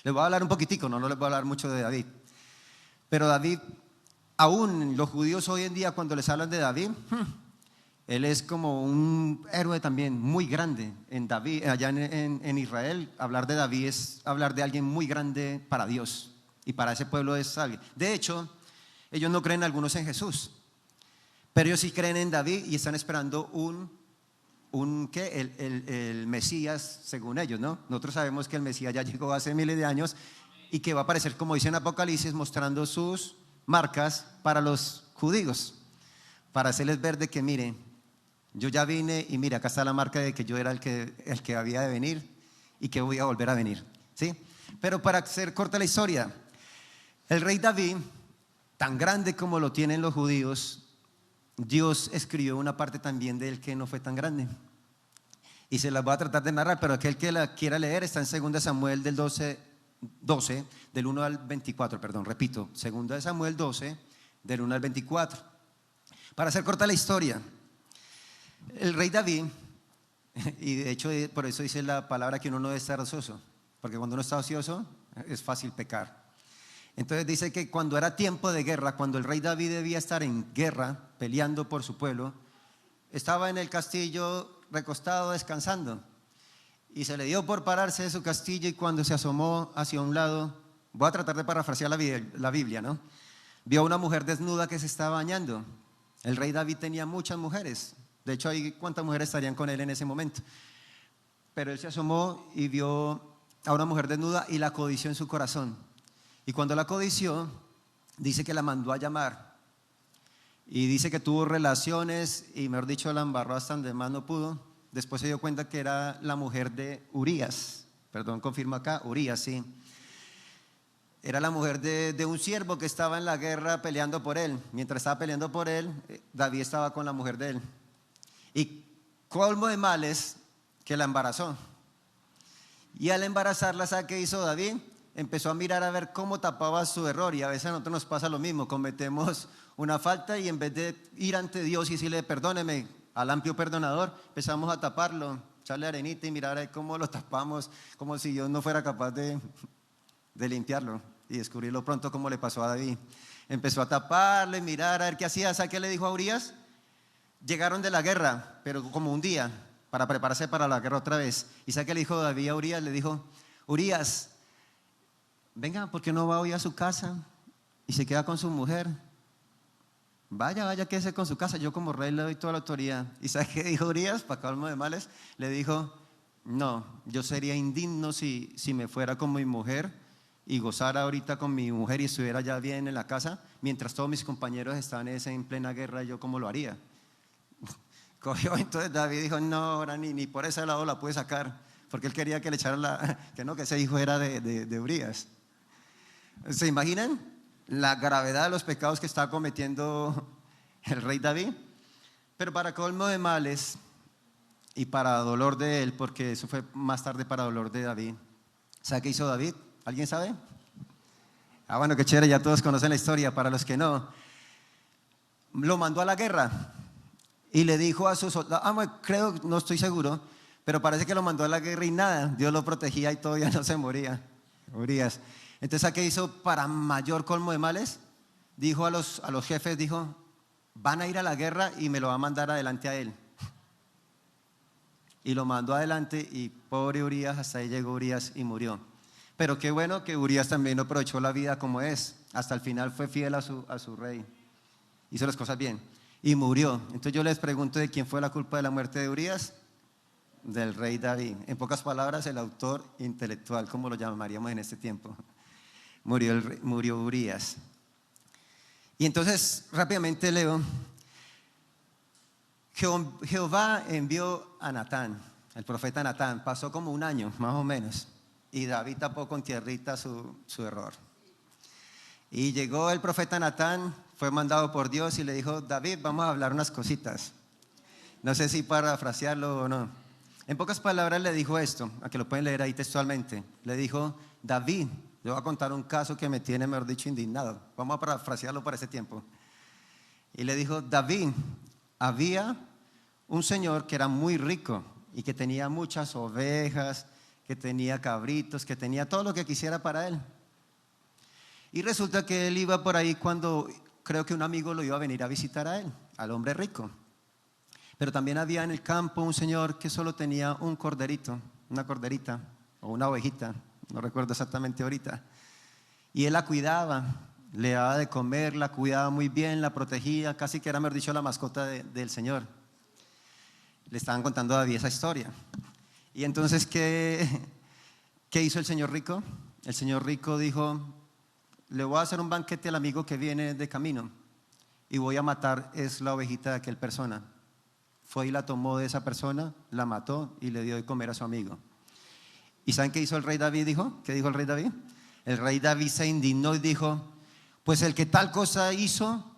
Les voy a hablar un poquitico, no les voy a hablar mucho de David. Pero David, aún los judíos hoy en día cuando les hablan de David, él es como un héroe también muy grande. En David, allá en Israel, hablar de David es hablar de alguien muy grande para Dios. Y para ese pueblo es alguien. De hecho, ellos no creen algunos en Jesús. Pero ellos sí creen en David y están esperando el Mesías según ellos, ¿no? Nosotros sabemos que el Mesías ya llegó hace miles de años y que va a aparecer, como dice en Apocalipsis, mostrando sus marcas para los judíos, para hacerles ver de que miren, yo ya vine y mira, acá está la marca de que yo era el que había de venir y que voy a volver a venir, ¿sí? Pero para hacer corta la historia, el rey David, tan grande como lo tienen los judíos, Dios escribió una parte también de él que no fue tan grande. Y se las voy a tratar de narrar, pero aquel que la quiera leer está en 2 Samuel del 12, del 1 al 24, perdón, repito, 2 Samuel 12, del 1 al 24. Para hacer corta la historia, el rey David, y de hecho por eso dice la palabra que uno no debe estar ocioso, porque cuando uno está ocioso es fácil pecar. Entonces dice que cuando era tiempo de guerra, cuando el rey David debía estar en guerra, peleando por su pueblo, estaba en el castillo recostado descansando y se le dio por pararse de su castillo y cuando se asomó hacia un lado, voy a tratar de parafrasear la Biblia, ¿no? Vio a una mujer desnuda que se estaba bañando. El rey David tenía muchas mujeres, de hecho, ¿cuántas mujeres estarían con él en ese momento? Pero él se asomó y vio a una mujer desnuda y la codició en su corazón. Y cuando la codició, dice que la mandó a llamar. Y dice que tuvo relaciones y, mejor dicho, la embarró hasta donde más no pudo. Después se dio cuenta que era la mujer de Urías. Perdón, confirma acá, Urías, sí. Era la mujer de un siervo que estaba en la guerra peleando por él. Mientras estaba peleando por él, David estaba con la mujer de él. Y colmo de males que la embarazó. Y al embarazarla, ¿sabe qué hizo David? Empezó a mirar a ver cómo tapaba su error. Y a veces a nosotros nos pasa lo mismo, cometemos una falta y en vez de ir ante Dios y decirle perdóneme al amplio perdonador, empezamos a taparlo, echarle arenita y mirar ahí cómo lo tapamos, como si Dios no fuera capaz de limpiarlo y descubrirlo pronto como le pasó a David. Empezó a taparle, mirar a ver qué hacía. ¿Sabe qué le dijo a Urías? Llegaron de la guerra, pero como un día, para prepararse para la guerra otra vez. ¿Y sabe qué le dijo David a Urías? Le dijo, Urías, venga, ¿por qué no va hoy a su casa y se queda con su mujer? Vaya, quédese con su casa, yo como rey le doy toda la autoridad. ¿Y sabe qué dijo Urías? Para colmo de males, le dijo, no, yo sería indigno si me fuera con mi mujer y gozara ahorita con mi mujer y estuviera ya bien en la casa, mientras todos mis compañeros estaban en plena guerra, ¿yo cómo lo haría? Cogió, entonces David dijo, no, ahora ni por ese lado la pude sacar, porque él quería que le echaran que ese hijo era de Urías. ¿Se imaginan la gravedad de los pecados que estaba cometiendo el rey David? Pero para colmo de males y para dolor de él, porque eso fue más tarde para dolor de David, ¿sabe qué hizo David? ¿Alguien sabe? Bueno, qué chévere, ya todos conocen la historia. Para los que no, lo mandó a la guerra y le dijo a sus soldados, creo, no estoy seguro, pero parece que lo mandó a la guerra y nada, Dios lo protegía y todavía no se moría. Urías. Entonces, ¿a qué hizo para mayor colmo de males? Dijo a los jefes, dijo, van a ir a la guerra y me lo va a mandar adelante a él. Y lo mandó adelante y pobre Urías, hasta ahí llegó Urías y murió. Pero qué bueno que Urías también aprovechó la vida como es. Hasta el final fue fiel a su rey. Hizo las cosas bien. Y murió. Entonces yo les pregunto de quién fue la culpa de la muerte de Urías. Del rey David. En pocas palabras, el autor intelectual, como lo llamaríamos en este tiempo. Murió Urías. Y entonces rápidamente leo. Jehová envió a Natán, el profeta Natán. Pasó como un año, más o menos. y David tapó con tierrita su error. Y llegó el profeta Natán, fue mandado por Dios y le dijo: David, vamos a hablar unas cositas. No sé si parafrasearlo o no. En pocas palabras le dijo esto, a que lo pueden leer ahí textualmente. Le dijo: David, le voy a contar un caso que me tiene, mejor dicho, indignado. Vamos a parafrasearlo para ese tiempo. Y le dijo: David, había un señor que era muy rico y que tenía muchas ovejas, que tenía cabritos, que tenía todo lo que quisiera para él. Y resulta que él iba por ahí cuando creo que un amigo lo iba a venir a visitar a él, al hombre rico. Pero también había en el campo un señor que solo tenía un corderito, una corderita o una ovejita, no recuerdo exactamente ahorita. Y él la cuidaba, le daba de comer, la cuidaba muy bien, la protegía, casi que era, mejor dicho, la mascota del señor. Le estaban contando a David esa historia. Y entonces, ¿qué hizo el señor rico? El señor rico dijo: le voy a hacer un banquete al amigo que viene de camino y voy a matar es la ovejita de aquel persona. Fue y la tomó de esa persona, la mató y le dio de comer a su amigo. ¿Y saben qué hizo el rey David? ¿Qué dijo el rey David? El rey David se indignó y dijo: pues el que tal cosa hizo,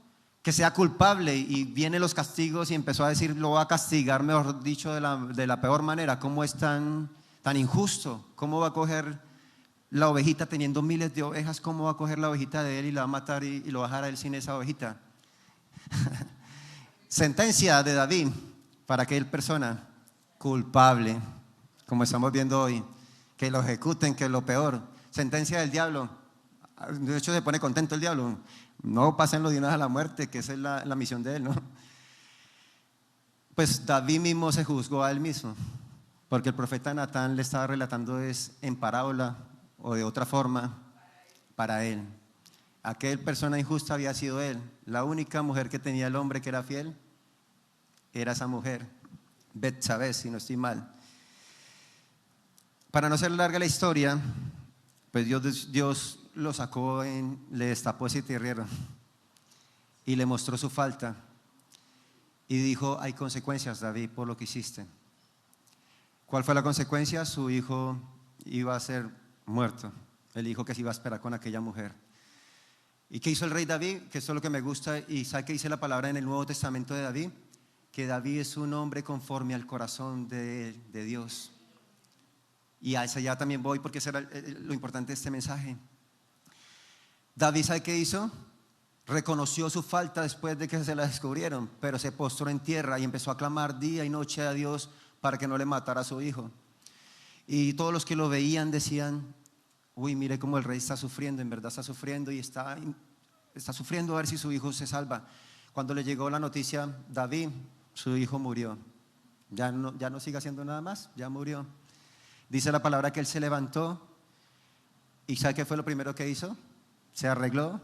que sea culpable. Y vienen los castigos y empezó a decir: lo va a castigar, mejor dicho, de la peor manera. ¿Cómo es tan injusto? ¿Cómo va a coger la ovejita teniendo miles de ovejas? ¿Cómo va a coger la ovejita de él y la va a matar y lo va a dejar a él sin esa ovejita? Sentencia de David para aquella persona: culpable, como estamos viendo hoy, que lo ejecuten, que es lo peor. Sentencia del diablo, de hecho se pone contento el diablo: no pásenlo de una vez a la muerte, que esa es la misión de él, ¿no? Pues David mismo se juzgó a él mismo, porque el profeta Natán le estaba relatando es en parábola o de otra forma para él. Aquel persona injusta había sido él. La única mujer que tenía el hombre que era fiel era esa mujer, Betsabé, si no estoy mal. Para no ser larga la historia, pues Dios lo sacó, le destapó ese tierrero y le mostró su falta y dijo: hay consecuencias, David, por lo que hiciste. ¿Cuál fue la consecuencia? Su hijo iba a ser muerto, el hijo que se iba a esperar con aquella mujer. ¿Y qué hizo el rey David? Que eso es lo que me gusta. ¿Y sabe qué dice la palabra en el Nuevo Testamento de David? Que David es un hombre conforme al corazón de Dios. Y a eso ya también voy, porque eso era lo importante de este mensaje. David, ¿sabe qué hizo? Reconoció su falta después de que se la descubrieron, pero se postró en tierra y empezó a clamar día y noche a Dios para que no le matara a su hijo. Y todos los que lo veían decían: uy, mire cómo el rey está sufriendo, en verdad está sufriendo y está sufriendo a ver si su hijo se salva. Cuando le llegó la noticia: David, su hijo murió, ya no sigue haciendo nada más, ya murió. Dice la palabra que él se levantó y ¿sabe qué fue lo primero que hizo? Se arregló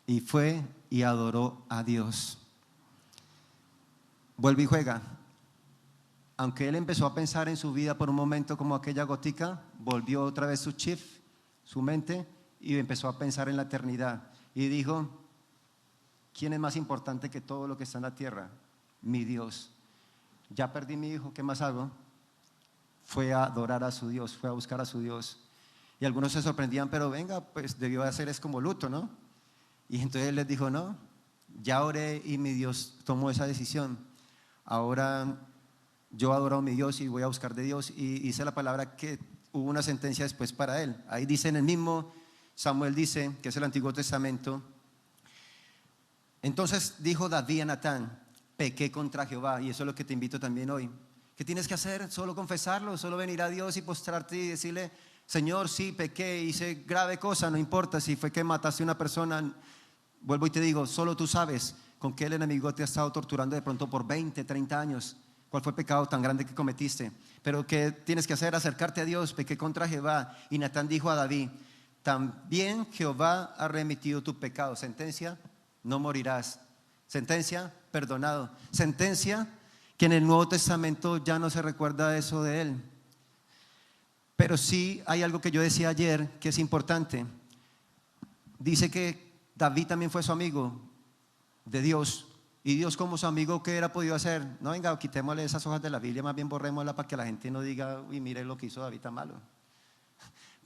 y fue y adoró a Dios. Vuelve y juega. Aunque él empezó a pensar en su vida por un momento como aquella gotica, volvió otra vez su chip, su mente, y empezó a pensar en la eternidad. Y dijo: ¿quién es más importante que todo lo que está en la tierra? Mi Dios. Ya perdí mi hijo, ¿qué más hago? Fue a adorar a su Dios, fue a buscar a su Dios. Y algunos se sorprendían: pero venga, pues debió de hacer es como luto, ¿no? Y entonces él les dijo: no, ya oré y mi Dios tomó esa decisión. Ahora yo adoro a mi Dios y voy a buscar de Dios. Y dice la palabra que hubo una sentencia después para él. Ahí dice en el mismo Samuel, dice, que es el Antiguo Testamento: entonces dijo David a Natán: pequé contra Jehová. Y eso es lo que te invito también hoy. ¿Qué tienes que hacer? Solo confesarlo, solo venir a Dios y postrarte y decirle: Señor, sí, pequé, hice grave cosa, no importa si fue que mataste a una persona. Vuelvo y te digo, solo tú sabes con qué el enemigo te ha estado torturando de pronto por 20, 30 años. ¿Cuál fue el pecado tan grande que cometiste? Pero ¿qué tienes que hacer? Acercarte a Dios. Pequé contra Jehová. Y Natán dijo a David: también Jehová ha remitido tu pecado. Sentencia: no morirás. Sentencia: perdonado. Sentencia que en el Nuevo Testamento ya no se recuerda eso de él. Pero sí hay algo que yo decía ayer que es importante. Dice que David también fue su amigo de Dios. Y Dios, como su amigo, ¿qué hubiera podido hacer? No, venga, quitémosle esas hojas de la Biblia, más bien borrémosla para que la gente no diga: uy, mire lo que hizo David tan malo.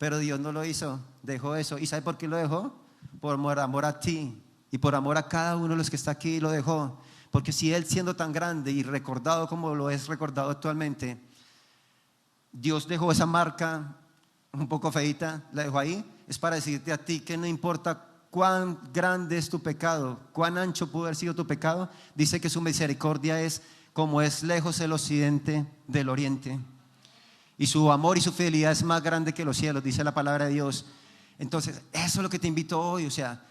Pero Dios no lo hizo, dejó eso. ¿Y sabe por qué lo dejó? Por amor a ti y por amor a cada uno de los que está aquí lo dejó. Porque si Él, siendo tan grande y recordado como lo es recordado actualmente, Dios dejó esa marca un poco feita, la dejó ahí, es para decirte a ti que no importa cuán grande es tu pecado, cuán ancho pudo haber sido tu pecado, dice que su misericordia es como es lejos el occidente del oriente, y su amor y su fidelidad es más grande que los cielos, dice la palabra de Dios. Entonces eso es lo que te invito hoy, o sea,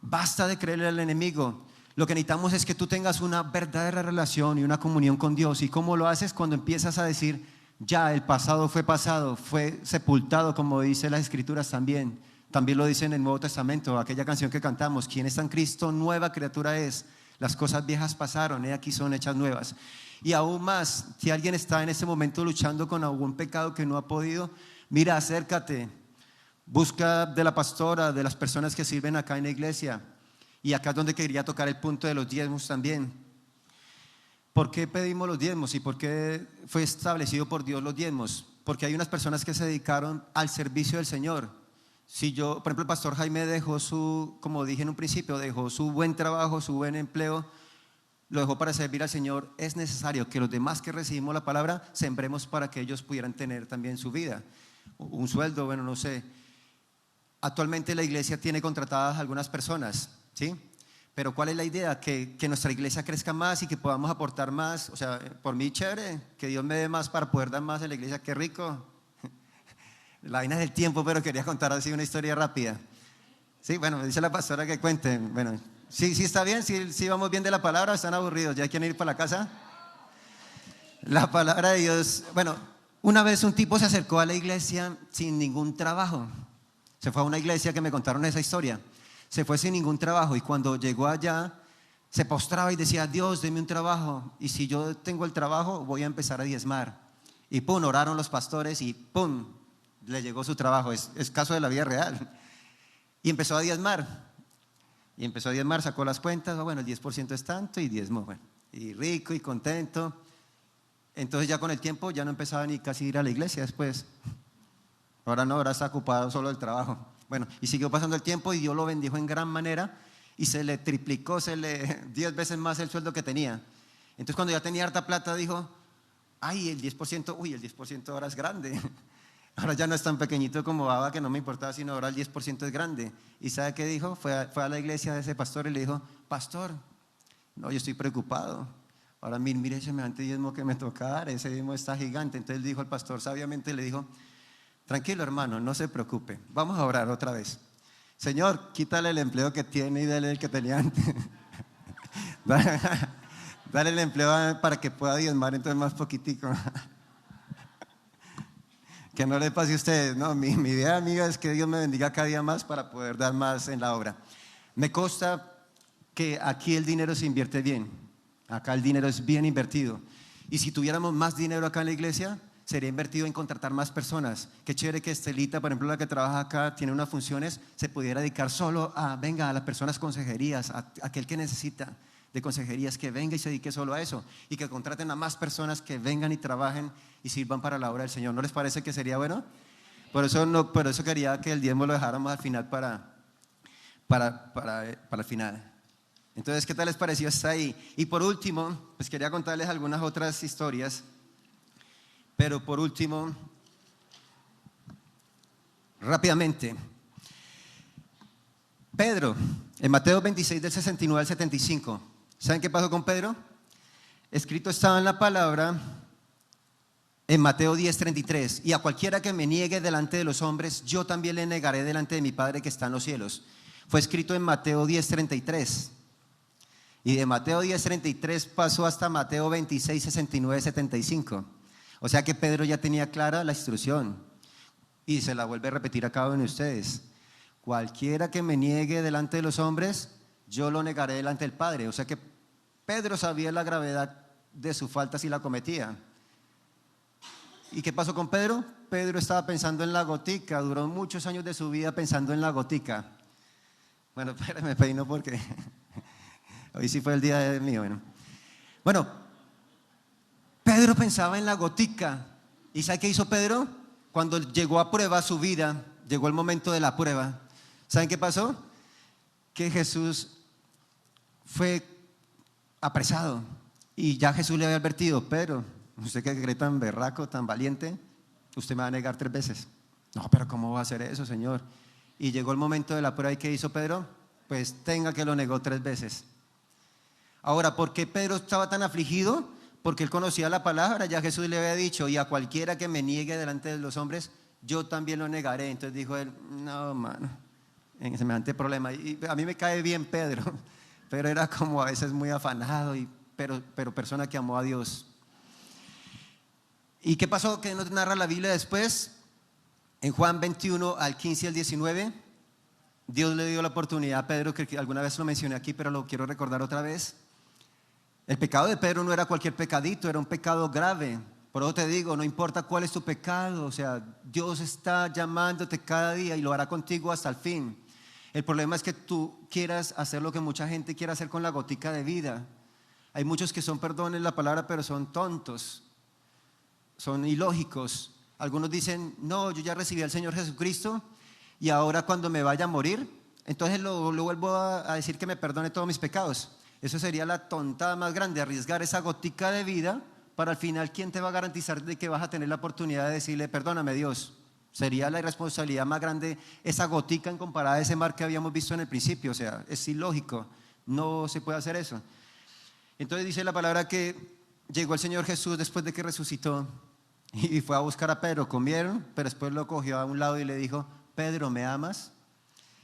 basta de creerle al enemigo. Lo que necesitamos es que tú tengas una verdadera relación y una comunión con Dios. ¿Y cómo lo haces? Cuando empiezas a decir, ya el pasado, fue sepultado, como dice las Escrituras también. También lo dice en el Nuevo Testamento, aquella canción que cantamos, quien está en Cristo, nueva criatura es. Las cosas viejas pasaron, aquí son hechas nuevas. Y aún más, si alguien está en este momento luchando con algún pecado que no ha podido, mira, acércate, busca de la pastora, de las personas que sirven acá en la iglesia. Y acá es donde quería tocar el punto de los diezmos también. ¿Por qué pedimos los diezmos y por qué fue establecido por Dios los diezmos? Porque hay unas personas que se dedicaron al servicio del Señor. Si yo, por ejemplo, el pastor Jaime dejó como dije en un principio, dejó su buen trabajo, su buen empleo, lo dejó para servir al Señor. Es necesario que los demás que recibimos la palabra sembremos para que ellos pudieran tener también su vida, un sueldo, bueno, no sé. Actualmente la iglesia tiene contratadas algunas personas, ¿sí? Pero ¿cuál es la idea? Que nuestra iglesia crezca más y que podamos aportar más. O sea, por mí chévere, que Dios me dé más para poder dar más en la iglesia, qué rico. La vaina del tiempo, pero quería contar así una historia rápida. Sí, bueno, me dice la pastora que cuente. Bueno, sí está bien, sí vamos bien de la palabra, están aburridos, ¿ya quieren ir para la casa? La palabra de Dios, bueno, una vez un tipo se acercó a la iglesia sin ningún trabajo. Se fue a una iglesia que me contaron esa historia. Se fue sin ningún trabajo y cuando llegó allá se postraba y decía, Dios, deme un trabajo y si yo tengo el trabajo voy a empezar a diezmar. Y pum, oraron los pastores y pum, le llegó su trabajo. Es caso de la vida real. Y empezó a diezmar. Sacó las cuentas, bueno, el 10% es tanto y diezmó, bueno, y rico y contento. Entonces ya con el tiempo ya no empezaba ni casi a ir a la iglesia después. Ahora no, ahora está ocupado solo del trabajo. Bueno, y siguió pasando el tiempo y Dios lo bendijo en gran manera y se le triplicó, 10 veces más el sueldo que tenía. Entonces cuando ya tenía harta plata dijo, ay, el 10%, uy, el 10% ahora es grande. Ahora ya no es tan pequeñito como daba, que no me importaba, sino ahora el 10% es grande. ¿Y sabe qué dijo? Fue a la iglesia de ese pastor y le dijo, pastor, no, yo estoy preocupado. Ahora mire semejante diezmo que me toca dar, ese diezmo está gigante. Entonces dijo el pastor, sabiamente le dijo, tranquilo hermano, no se preocupe, vamos a orar otra vez. Señor, quítale el empleo que tiene y dale el que tenía antes. Dale el empleo para que pueda diezmar entonces más poquitico. Que no le pase a ustedes, no, mi idea, amiga, es que Dios me bendiga cada día más para poder dar más en la obra. Me consta que aquí el dinero se invierte bien, acá el dinero es bien invertido. Y si tuviéramos más dinero acá en la iglesia, sería invertido en contratar más personas. Qué chévere que Estelita, por ejemplo, la que trabaja acá, tiene unas funciones, se pudiera dedicar solo a las personas consejerías, a aquel que necesita de consejerías, que venga y se dedique solo a eso, y que contraten a más personas que vengan y trabajen y sirvan para la obra del Señor. ¿No les parece que sería bueno? Por eso quería que el diezmo lo dejáramos al final para el final. Entonces, ¿qué tal les pareció hasta ahí? Y por último, pues quería contarles algunas otras historias. Pero por último, rápidamente, Pedro, en Mateo 26 del 69 al 75, ¿saben qué pasó con Pedro? Escrito estaba en la palabra en Mateo 10:33, y a cualquiera que me niegue delante de los hombres, yo también le negaré delante de mi Padre que está en los cielos. Fue escrito en Mateo 10:33. Y de Mateo 10:33 pasó hasta Mateo 26, 69, 75. O sea que Pedro ya tenía clara la instrucción y se la vuelve a repetir a cada uno de ustedes. Cualquiera que me niegue delante de los hombres, yo lo negaré delante del Padre. O sea que Pedro sabía la gravedad de su falta si la cometía. ¿Y qué pasó con Pedro? Pedro estaba pensando en la gotica, duró muchos años de su vida pensando en la gotica. Bueno, me peino porque hoy sí fue el día de mío. Bueno, Pedro pensaba en la gotica. ¿Y sabe qué hizo Pedro? Cuando llegó a prueba su vida, llegó el momento de la prueba. ¿Saben qué pasó? Que Jesús fue apresado y ya Jesús le había advertido: Pedro, usted que cree tan berraco, tan valiente, usted me va a negar 3 veces. No, pero ¿cómo va a hacer eso, Señor? Y llegó el momento de la prueba, ¿y qué hizo Pedro? Pues tenga que lo negó 3 veces. Ahora, ¿por qué Pedro estaba tan afligido? Porque él conocía la palabra, ya Jesús le había dicho: y a cualquiera que me niegue delante de los hombres, yo también lo negaré. Entonces dijo él: no, mano, en semejante problema. Y a mí me cae bien Pedro, pero era como a veces muy afanado, pero persona que amó a Dios. ¿Y qué pasó? Que nos narra la Biblia después. En Juan 21 al 15 al 19, Dios le dio la oportunidad a Pedro, que alguna vez lo mencioné aquí, pero lo quiero recordar otra vez. El pecado de Pedro no era cualquier pecadito, era un pecado grave. Por eso te digo, no importa cuál es tu pecado, o sea, Dios está llamándote cada día y lo hará contigo hasta el fin. El problema es que tú quieras hacer lo que mucha gente quiere hacer con la gotica de vida. Hay muchos que son, perdonen la palabra, pero son tontos, son ilógicos. Algunos dicen: no, yo ya recibí al Señor Jesucristo y ahora cuando me vaya a morir, entonces lo vuelvo a decir que me perdone todos mis pecados. Eso sería la tontada más grande, arriesgar esa gotica de vida para al final, ¿quién te va a garantizar de que vas a tener la oportunidad de decirle: perdóname, Dios? Sería la irresponsabilidad más grande esa gotica en comparada a ese mar que habíamos visto en el principio. O sea, es ilógico, no se puede hacer eso. Entonces dice la palabra que llegó el Señor Jesús después de que resucitó y fue a buscar a Pedro. Comieron, pero después lo cogió a un lado y le dijo: Pedro, ¿me amas?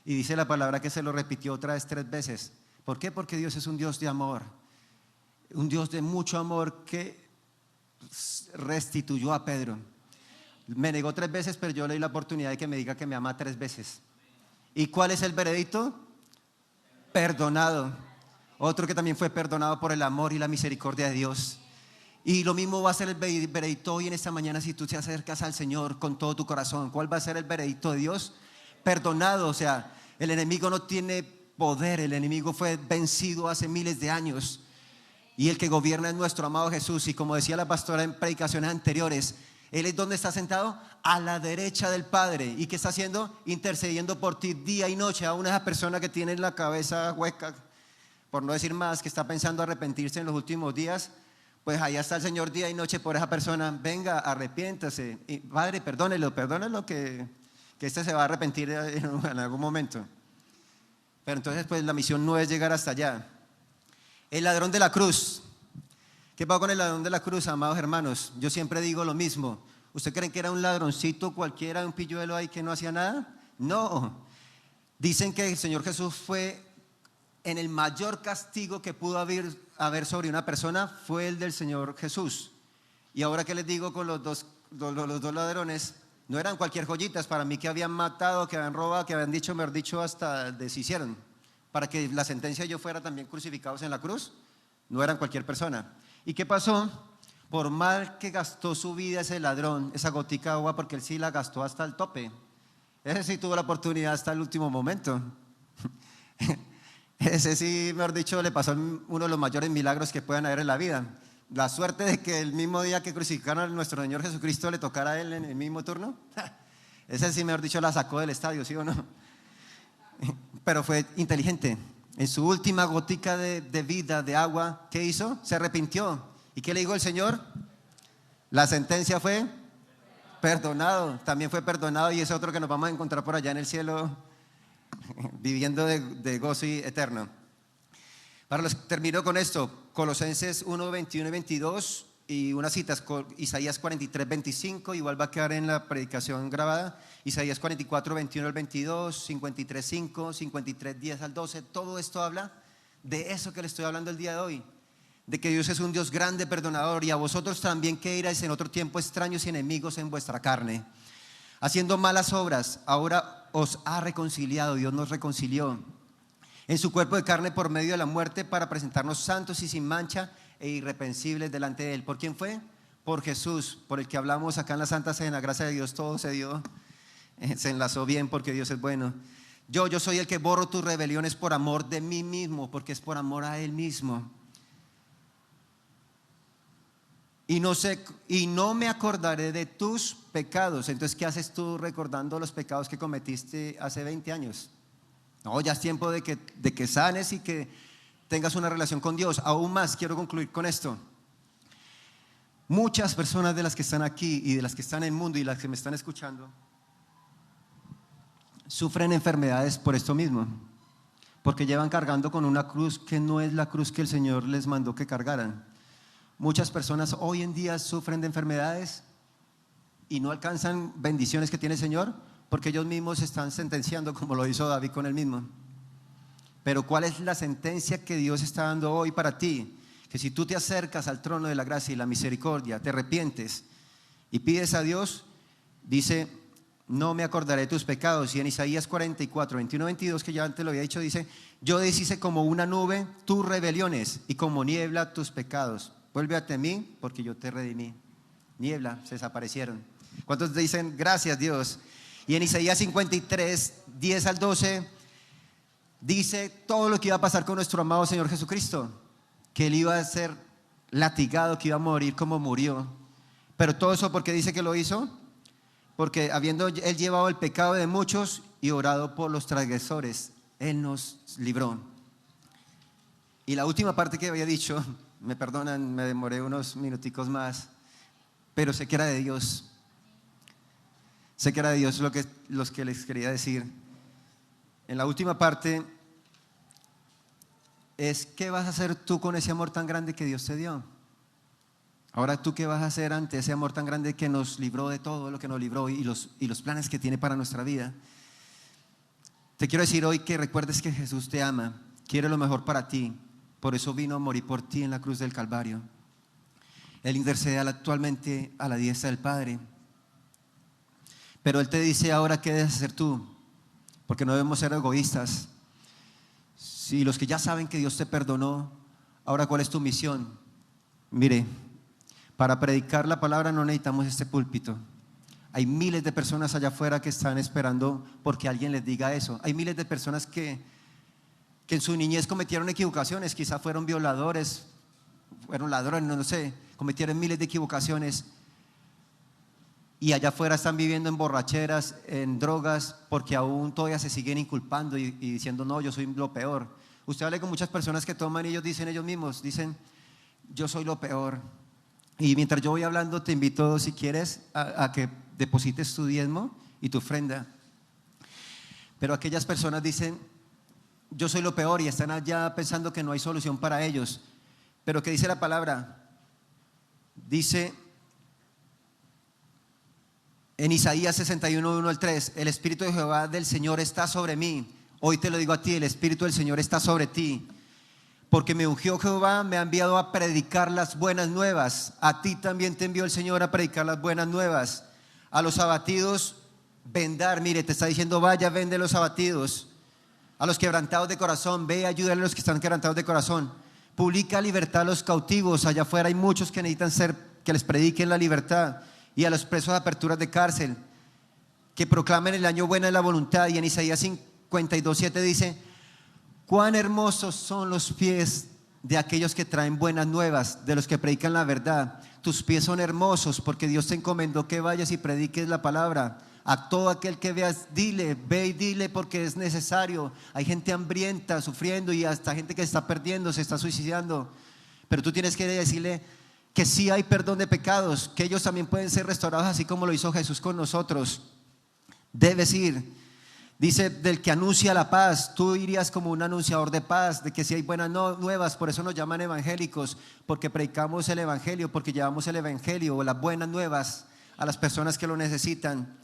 Y dice la palabra que se lo repitió otra vez 3 veces. ¿Por qué? Porque Dios es un Dios de amor, un Dios de mucho amor, que restituyó a Pedro. Me negó 3 veces, pero yo le di la oportunidad de que me diga que me ama 3 veces. ¿Y cuál es el veredicto? Perdonado. Otro que también fue perdonado por el amor y la misericordia de Dios. Y lo mismo va a ser el veredicto hoy en esta mañana si tú te acercas al Señor con todo tu corazón. ¿Cuál va a ser el veredicto de Dios? Perdonado. O sea, el enemigo no tiene poder, el enemigo fue vencido hace miles de años. Y el que gobierna es nuestro amado Jesús. Y como decía la pastora en predicaciones anteriores, Él es donde está sentado, a la derecha del Padre. ¿Y qué está haciendo? Intercediendo por ti día y noche. Aún esa persona que tiene la cabeza hueca, por no decir más, que está pensando arrepentirse en los últimos días, pues allá está el Señor día y noche por esa persona. Venga, arrepiéntase. Y, Padre, perdónelo que este se va a arrepentir en algún momento. Pero entonces pues la misión no es llegar hasta allá. El ladrón de la cruz. ¿Qué pasa con el ladrón de la cruz, amados hermanos? Yo siempre digo lo mismo. ¿Usted creen que era un ladroncito cualquiera, un pilluelo ahí que no hacía nada? No. Dicen que el Señor Jesús fue en el mayor castigo que pudo haber sobre una persona, fue el del Señor Jesús. Y ahora que les digo con los dos ladrones, no eran cualquier joyitas para mí, que habían matado, que habían robado, que habían dicho, me han dicho, hasta deshicieron, para que la sentencia de ellos fuera también crucificados en la cruz. No eran cualquier persona. ¿Y qué pasó? Por mal que gastó su vida ese ladrón, esa gotica de agua, porque él sí la gastó hasta el tope. Ese sí tuvo la oportunidad hasta el último momento. Ese sí, mejor dicho, le pasó uno de los mayores milagros que puedan haber en la vida. La suerte de que el mismo día que crucificaron a nuestro Señor Jesucristo le tocara a él en el mismo turno. Ese sí, mejor dicho, la sacó del estadio, ¿sí o no? Pero fue inteligente. En su última gotica de vida, de agua, ¿qué hizo? Se arrepintió. ¿Y qué le dijo el Señor? La sentencia fue perdonado. También fue perdonado, y es otro que nos vamos a encontrar por allá en el cielo, viviendo de gozo eterno. Termino con esto. Colosenses 1, 21 y 22, y unas citas. Isaías 43, 25, igual va a quedar en la predicación grabada. Isaías 44, 21 al 22, 53, 5, 53, 10 al 12. Todo esto habla de eso que le estoy hablando el día de hoy, de que Dios es un Dios grande, perdonador, y a vosotros también, que erais en otro tiempo extraños y enemigos en vuestra carne, haciendo malas obras, ahora os ha reconciliado. Dios nos reconcilió en su cuerpo de carne por medio de la muerte, para presentarnos santos y sin mancha e irreprensibles delante de Él. ¿Por quién fue? Por Jesús, por el que hablamos acá en la Santa Cena. Gracias a Dios todo se dio, se enlazó bien, porque Dios es bueno. Yo soy el que borro tus rebeliones por amor de mí mismo, porque es por amor a Él mismo. y no me acordaré de tus pecados. Entonces, ¿qué haces tú recordando los pecados que cometiste hace 20 años? No, ya es tiempo de que sanes y que tengas una relación con Dios. Aún más, quiero concluir con esto. Muchas personas de las que están aquí y de las que están en el mundo y las que me están escuchando sufren enfermedades por esto mismo, porque llevan cargando con una cruz que no es la cruz que el Señor les mandó que cargaran. Muchas personas hoy en día sufren de enfermedades y no alcanzan bendiciones que tiene el Señor porque ellos mismos se están sentenciando, como lo hizo David con él mismo. Pero ¿cuál es la sentencia que Dios está dando hoy para ti? Que si tú te acercas al trono de la gracia y la misericordia, te arrepientes y pides a Dios, dice: no me acordaré de tus pecados. Y en Isaías 44, 21, 22, que ya antes lo había dicho, dice: yo deshice como una nube tus rebeliones y como niebla tus pecados. Vuélvete a mí porque yo te redimí. Niebla, se desaparecieron. ¿Cuántos dicen gracias, Dios? Y en Isaías 53, 10 al 12 dice todo lo que iba a pasar con nuestro amado Señor Jesucristo, que Él iba a ser latigado, que iba a morir como murió. Pero todo eso, ¿por qué dice que lo hizo? Porque habiendo Él llevado el pecado de muchos y orado por los transgresores, Él nos libró. Y la última parte que había dicho, me perdonan, me demoré unos minuticos más, pero sé que era de Dios. Sé que era de Dios los que les quería decir. En la última parte es: ¿qué vas a hacer tú con ese amor tan grande que Dios te dio? Ahora, ¿tú qué vas a hacer ante ese amor tan grande que nos libró de todo lo que nos libró y los planes que tiene para nuestra vida? Te quiero decir hoy que recuerdes que Jesús te ama, quiere lo mejor para ti. Por eso vino a morir por ti en la cruz del Calvario. Él intercede actualmente a la diestra del Padre. Pero Él te dice ahora: ¿qué debes hacer tú? Porque no debemos ser egoístas. Si los que ya saben que Dios te perdonó, ahora ¿cuál es tu misión? Mire, para predicar la palabra no necesitamos este púlpito. Hay miles de personas allá afuera que están esperando porque alguien les diga eso. Hay miles de personas que en su niñez cometieron equivocaciones, quizás fueron violadores, fueron ladrones, no sé, cometieron miles de equivocaciones y allá afuera están viviendo en borracheras, en drogas, porque aún todavía se siguen inculpando y diciendo: no, yo soy lo peor. Usted habla con muchas personas que toman y ellos dicen, ellos mismos dicen: yo soy lo peor. Y mientras yo voy hablando, te invito, si quieres, a que deposites tu diezmo y tu ofrenda. Pero aquellas personas dicen: yo soy lo peor, y están allá pensando que no hay solución para ellos. Pero ¿qué dice la palabra? Dice en Isaías 61, 1 al 3: el Espíritu de Jehová del Señor está sobre mí. Hoy te lo digo a ti: el Espíritu del Señor está sobre ti, porque me ungió Jehová, me ha enviado a predicar las buenas nuevas. A ti también te envió el Señor a predicar las buenas nuevas. A los abatidos vendar. Mire, te está diciendo: vaya, vende a los abatidos. A los quebrantados de corazón, ve, ayúdale a los que están quebrantados de corazón. Publica libertad a los cautivos. Allá afuera hay muchos que necesitan que les prediquen la libertad. Y a los presos de aperturas de cárcel, que proclamen el año bueno de la voluntad. Y en Isaías 52, 7 dice: cuán hermosos son los pies de aquellos que traen buenas nuevas, de los que predican la verdad. Tus pies son hermosos, porque Dios te encomendó que vayas y prediques la palabra. A todo aquel que veas, dile, ve y dile, porque es necesario. Hay gente hambrienta, sufriendo, y hasta gente que se está perdiendo, se está suicidando. Pero tú tienes que decirle que sí hay perdón de pecados, que ellos también pueden ser restaurados, así como lo hizo Jesús con nosotros. Debes ir. Dice: del que anuncia la paz. Tú irías como un anunciador de paz, de que si hay buenas nuevas. Por eso nos llaman evangélicos, porque predicamos el evangelio, porque llevamos el evangelio o las buenas nuevas a las personas que lo necesitan.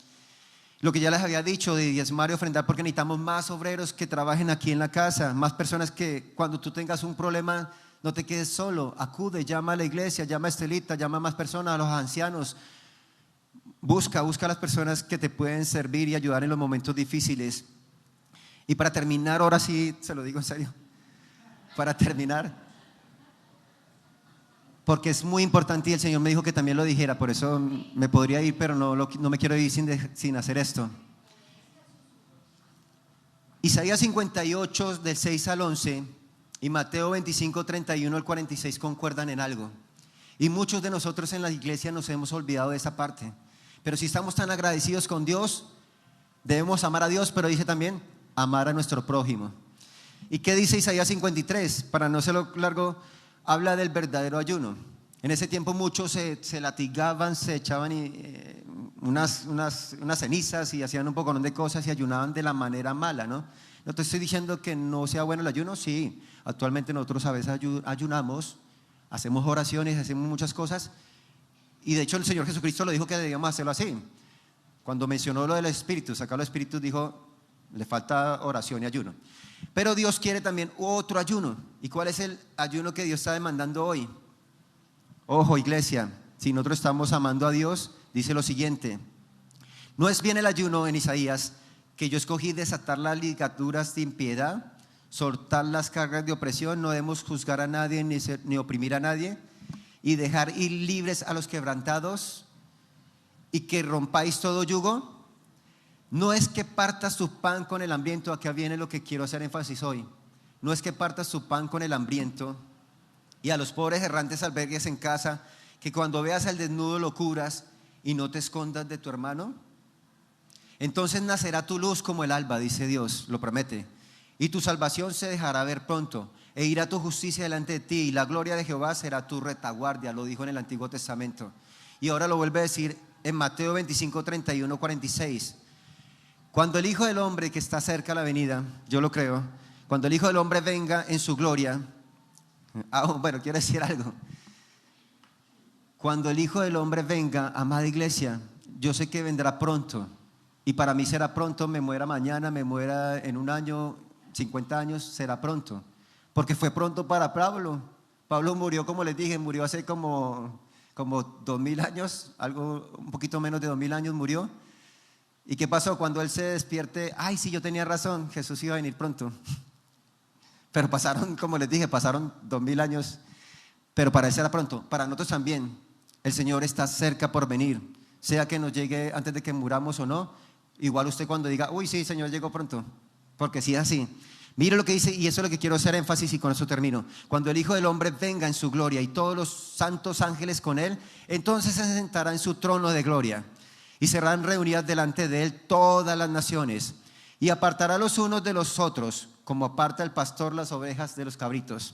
Lo que ya les había dicho de diezmar y ofrendar, porque necesitamos más obreros que trabajen aquí en la casa, más personas que cuando tú tengas un problema no te quedes solo, acude, llama a la iglesia, llama a Estelita, llama a más personas, a los ancianos. Busca a las personas que te pueden servir y ayudar en los momentos difíciles. Y para terminar, ahora sí, se lo digo en serio, para terminar, porque es muy importante y el Señor me dijo que también lo dijera, por eso me podría ir, pero no me quiero ir sin hacer esto. Isaías 58 del 6 al 11 y Mateo 25, 31 al 46 concuerdan en algo. Y muchos de nosotros en la iglesia nos hemos olvidado de esa parte. Pero si estamos tan agradecidos con Dios, debemos amar a Dios, pero dice también amar a nuestro prójimo. ¿Y qué dice Isaías 53? Para no hacerlo largo, habla del verdadero ayuno. En ese tiempo muchos se latigaban, se echaban unas cenizas y hacían un poco de cosas y ayunaban de la manera mala, ¿no? No te estoy diciendo que no sea bueno el ayuno, sí. Actualmente nosotros a veces ayunamos, hacemos oraciones, hacemos muchas cosas. Y de hecho el Señor Jesucristo lo dijo que debíamos hacerlo así. Cuando mencionó lo del Espíritu, sacar los Espíritus, dijo, le falta oración y ayuno. Pero Dios quiere también otro ayuno. ¿Y cuál es el ayuno que Dios está demandando hoy? Ojo, iglesia, si nosotros estamos amando a Dios, dice lo siguiente: no es bien el ayuno en Isaías, que yo escogí desatar las ligaduras de impiedad, soltar las cargas de opresión, no debemos juzgar a nadie ni oprimir a nadie, y dejar ir libres a los quebrantados, y que rompáis todo yugo. No es que partas tu pan con el hambriento. Acá viene lo que quiero hacer énfasis hoy. No es que partas tu pan con el hambriento y a los pobres errantes albergues en casa, que cuando veas al desnudo lo cubras y no te escondas de tu hermano. Entonces nacerá tu luz como el alba, dice Dios, lo promete, y tu salvación se dejará ver pronto, e irá tu justicia delante de ti, y la gloria de Jehová será tu retaguardia. Lo dijo en el Antiguo Testamento y ahora lo vuelve a decir en Mateo 25, 31, 46. Cuando el Hijo del Hombre, que está cerca a la venida, yo lo creo, cuando el Hijo del Hombre venga en su gloria, bueno, quiero decir algo. Cuando el Hijo del Hombre venga, amada iglesia, yo sé que vendrá pronto, y para mí será pronto, me muera mañana, me muera en un año, 50 años, será pronto, porque fue pronto para Pablo. Pablo murió, como les dije, murió hace como 2000 años, algo un poquito menos de 2000 años murió. ¿Y qué pasó? Cuando él se despierte, ay, sí, yo tenía razón, Jesús iba a venir pronto. Pero pasaron, como les dije, pasaron 2000 años, pero para él será pronto. Para nosotros también, el Señor está cerca por venir, sea que nos llegue antes de que muramos o no. Igual usted cuando diga, uy, sí, Señor, llegó pronto, porque sí es así. Mire lo que dice, y eso es lo que quiero hacer énfasis, y con eso termino. Cuando el Hijo del Hombre venga en su gloria y todos los santos ángeles con él, entonces se sentará en su trono de gloria, y serán reunidas delante de él todas las naciones, y apartará los unos de los otros, como aparta el pastor las ovejas de los cabritos,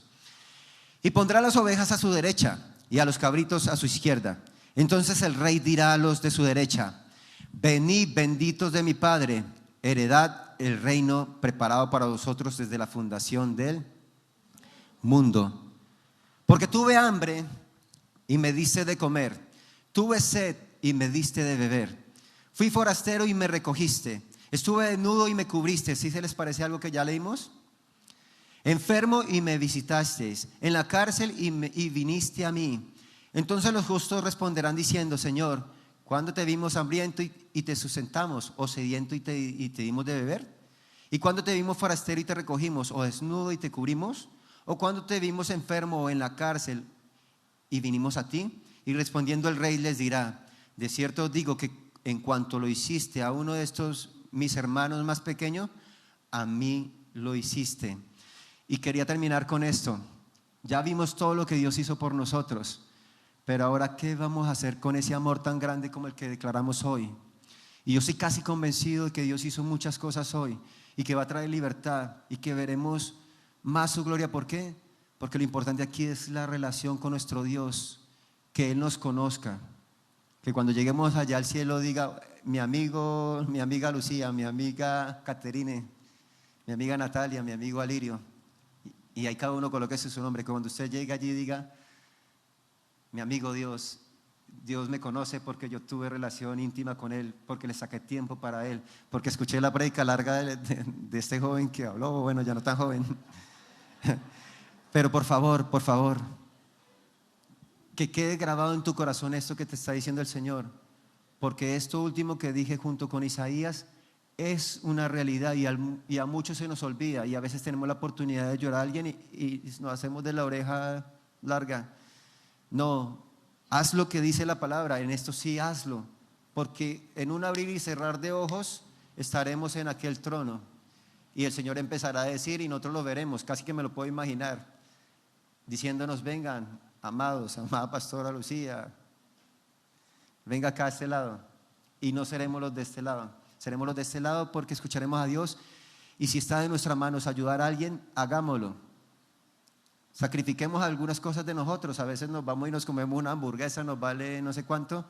y pondrá las ovejas a su derecha y a los cabritos a su izquierda. Entonces el rey dirá a los de su derecha: venid, benditos de mi Padre, heredad el reino preparado para vosotros desde la fundación del mundo. Porque tuve hambre y me diste de comer, tuve sed y me diste de beber, fui forastero y me recogiste, estuve desnudo y me cubriste. ¿Sí se les parece algo que ya leímos? Enfermo y me visitasteis, en la cárcel y viniste a mí. Entonces los justos responderán diciendo: Señor, ¿cuándo te vimos hambriento y te sustentamos, o sediento y te dimos de beber? ¿Y cuándo te vimos forastero y te recogimos, o desnudo y te cubrimos? ¿O cuándo te vimos enfermo o en la cárcel y vinimos a ti? Y respondiendo el rey les dirá: de cierto os digo que en cuanto lo hiciste a uno de estos mis hermanos más pequeños, a mí lo hiciste. Y quería terminar con esto. Ya vimos todo lo que Dios hizo por nosotros, pero ahora, ¿qué vamos a hacer con ese amor tan grande como el que declaramos hoy? Y yo estoy casi convencido de que Dios hizo muchas cosas hoy y que va a traer libertad y que veremos más su gloria. ¿Por qué? Porque lo importante aquí es la relación con nuestro Dios, que Él nos conozca, que cuando lleguemos allá al cielo diga: mi amigo, mi amiga Lucía, mi amiga Caterine, mi amiga Natalia, mi amigo Alirio, y ahí cada uno coloque su nombre, que cuando usted llegue allí diga: mi amigo Dios, Dios me conoce porque yo tuve relación íntima con Él, porque le saqué tiempo para Él, porque escuché la prédica larga de este joven que habló, bueno, ya no tan joven. Pero por favor, que quede grabado en tu corazón esto que te está diciendo el Señor, porque esto último que dije junto con Isaías es una realidad, y a muchos se nos olvida, y a veces tenemos la oportunidad de llorar a alguien y nos hacemos de la oreja larga. No, haz lo que dice la palabra, en esto sí hazlo, porque en un abrir y cerrar de ojos estaremos en aquel trono y el Señor empezará a decir, y nosotros lo veremos, casi que me lo puedo imaginar, diciéndonos: vengan, amados, amada pastora Lucía, venga acá a este lado. Y no seremos los de este lado, seremos los de este lado porque escucharemos a Dios. Y si está en nuestras manos ayudar a alguien, hagámoslo. Sacrifiquemos algunas cosas de nosotros. A veces nos vamos y nos comemos una hamburguesa, nos vale no sé cuánto.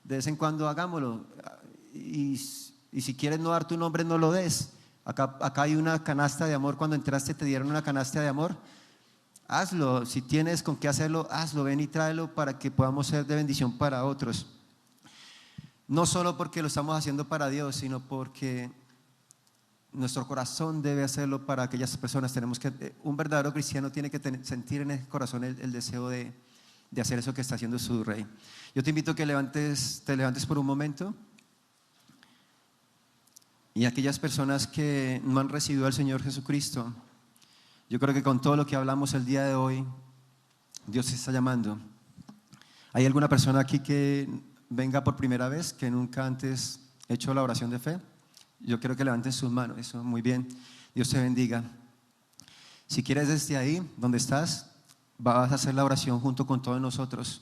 De vez en cuando hagámoslo. Y si quieres no dar tu nombre, no lo des. Acá hay una canasta de amor. Cuando entraste te dieron una canasta de amor. Hazlo. Si tienes con qué hacerlo, hazlo. Ven y tráelo para que podamos ser de bendición para otros. No solo porque lo estamos haciendo para Dios, sino porque nuestro corazón debe hacerlo para aquellas personas. Un verdadero cristiano tiene que sentir en el corazón el deseo de hacer eso que está haciendo su rey. Yo te invito a que te levantes por un momento. Y aquellas personas que no han recibido al Señor Jesucristo, yo creo que con todo lo que hablamos el día de hoy, Dios te está llamando. ¿Hay alguna persona aquí que venga por primera vez, que nunca antes ha hecho la oración de fe? Yo quiero que levanten sus manos. Eso, muy bien. Dios te bendiga. Si quieres, desde ahí donde estás, vas a hacer la oración junto con todos nosotros.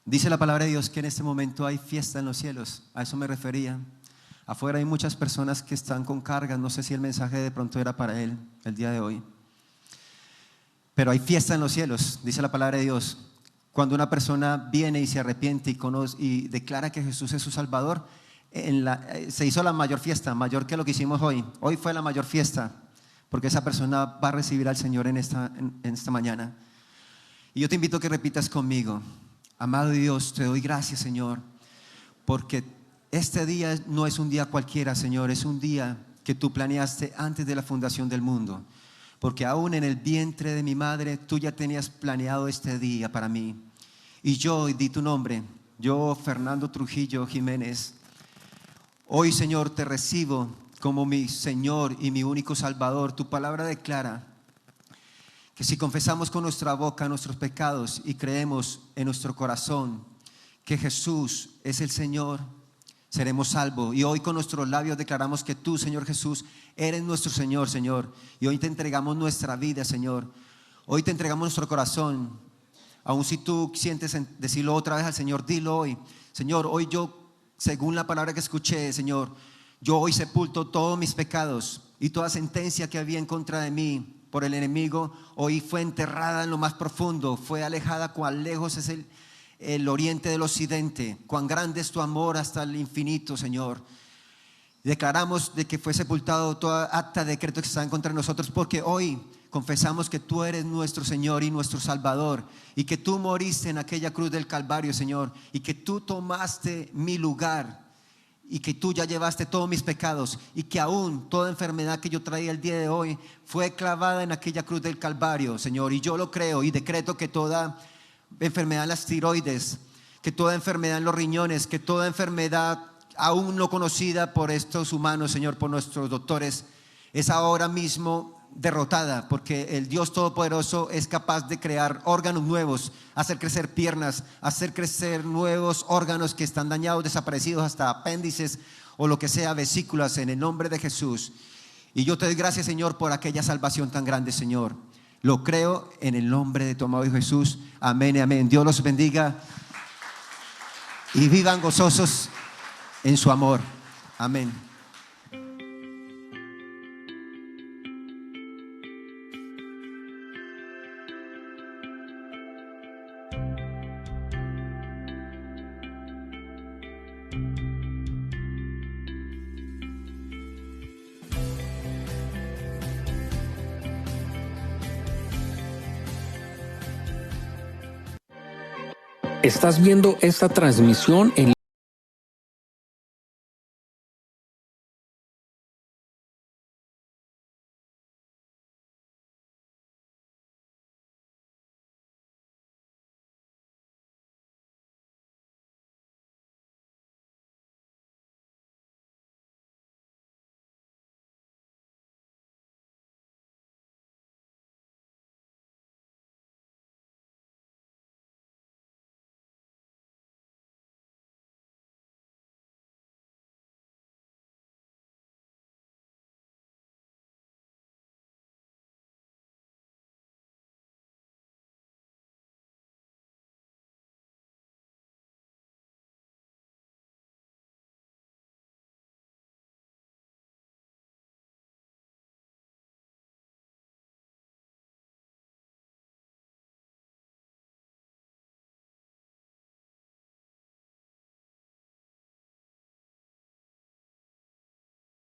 Dice la palabra de Dios que en este momento hay fiesta en los cielos. A eso me refería. Afuera hay muchas personas que están con cargas. No sé si el mensaje de pronto era para él el día de hoy, pero hay fiesta en los cielos. Dice la palabra de Dios, cuando una persona viene y se arrepiente y conoce y declara que Jesús es su Salvador, se hizo la mayor fiesta, mayor que lo que hicimos hoy. Hoy fue la mayor fiesta, porque esa persona va a recibir al Señor en esta mañana. Y yo te invito a que repitas conmigo: amado Dios, te doy gracias, Señor, porque este día no es un día cualquiera, Señor, es un día que tú planeaste antes de la fundación del mundo, porque aún en el vientre de mi madre tú ya tenías planeado este día para mí. Y yo di tu nombre, yo, Fernando Trujillo Jiménez, hoy, Señor, te recibo como mi Señor y mi único Salvador. Tu palabra declara que si confesamos con nuestra boca nuestros pecados y creemos en nuestro corazón que Jesús es el Señor, seremos salvos. Y hoy con nuestros labios declaramos que tú, Señor Jesús, eres nuestro Señor, Señor. Y hoy te entregamos nuestra vida, Señor. Hoy te entregamos nuestro corazón. Aun si tú sientes decirlo otra vez al Señor, dilo hoy. Señor, hoy yo, según la palabra que escuché, Señor, yo hoy sepulto todos mis pecados y toda sentencia que había en contra de mí por el enemigo, hoy fue enterrada en lo más profundo, fue alejada. Cuán lejos es el oriente del occidente, cuán grande es tu amor hasta el infinito, Señor. Declaramos de que fue sepultado toda acta de decreto que está en contra de nosotros, porque hoy confesamos que tú eres nuestro Señor y nuestro Salvador, y que tú moriste en aquella cruz del Calvario, Señor, y que tú tomaste mi lugar, y que tú ya llevaste todos mis pecados, y que aún toda enfermedad que yo traía el día de hoy fue clavada en aquella cruz del Calvario, Señor. Y yo lo creo y decreto que toda enfermedad en las tiroides, que toda enfermedad en los riñones, que toda enfermedad aún no conocida por estos humanos, Señor, por nuestros doctores, es ahora mismo derrotada, porque el Dios Todopoderoso es capaz de crear órganos nuevos, hacer crecer piernas, hacer crecer nuevos órganos que están dañados, desaparecidos, hasta apéndices o lo que sea, vesículas, en el nombre de Jesús. Y yo te doy gracias, Señor, por aquella salvación tan grande, Señor. Lo creo en el nombre de tu amado Hijo Jesús. Amén y amén. Dios los bendiga y vivan gozosos en su amor. Amén. Estás viendo esta transmisión en